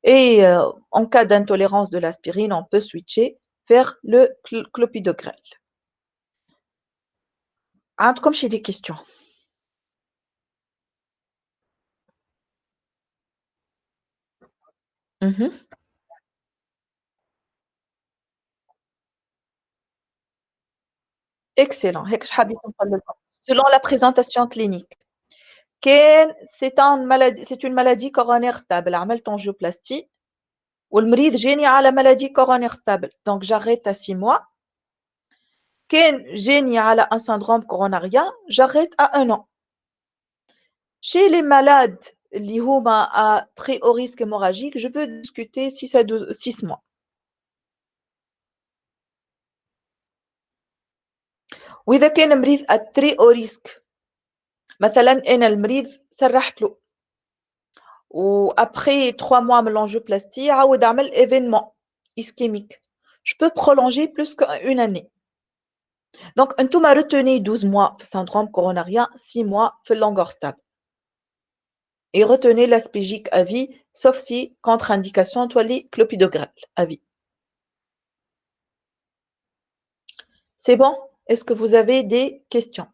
Et en cas d'intolérance de l'aspirine, on peut switcher vers le clopidogrel. Comme j'ai des questions. Excellent. Selon la présentation clinique, c'est une maladie coronaire stable. عملت angioplastie والمريض جاني على maladie coronaire stable. Donc j'arrête à 6 mois. كان جاني على un syndrome coronarien, j'arrête à 1 an. Chez les malades اللي هما à très haut risque hémorragique, je peux discuter 6 mois. وإذا كان مريض à très haut risque, مثلا أنا المريض سرحت له وaprès 3 mois من l'angioplastie عاود عمل événement ischémique. Je peux prolonger plus qu'une année. Donc, انتوما retenez 12 mois في syndrome coronarien, 6 mois في l'angor stable. Et retenez l'aspégique à vie, sauf si contre-indication toilie clopidogrel à vie. C'est bon? Est-ce que vous avez des questions?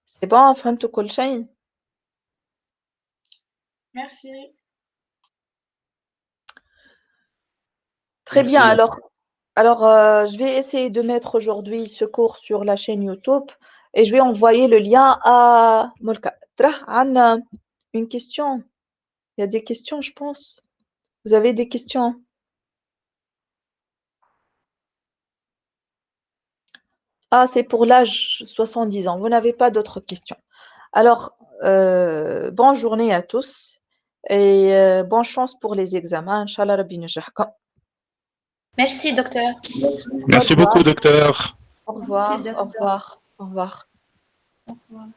C'est bon, فهمتوا كل شيء؟ Merci. Très bien, Merci. alors je vais essayer de mettre aujourd'hui ce cours sur la chaîne YouTube et je vais envoyer le lien à Molka. Anna, une question. Il y a des questions, je pense. Vous avez des questions? Ah, c'est pour l'âge 70 ans. Vous n'avez pas d'autres questions. Alors, bonne journée à tous et bonne chance pour les examens. Inch'Allah, Rabbi Najahkom. Merci, docteur. Merci beaucoup, docteur. Au revoir, Merci, au revoir, au revoir. Au revoir.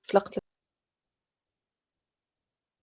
فلقت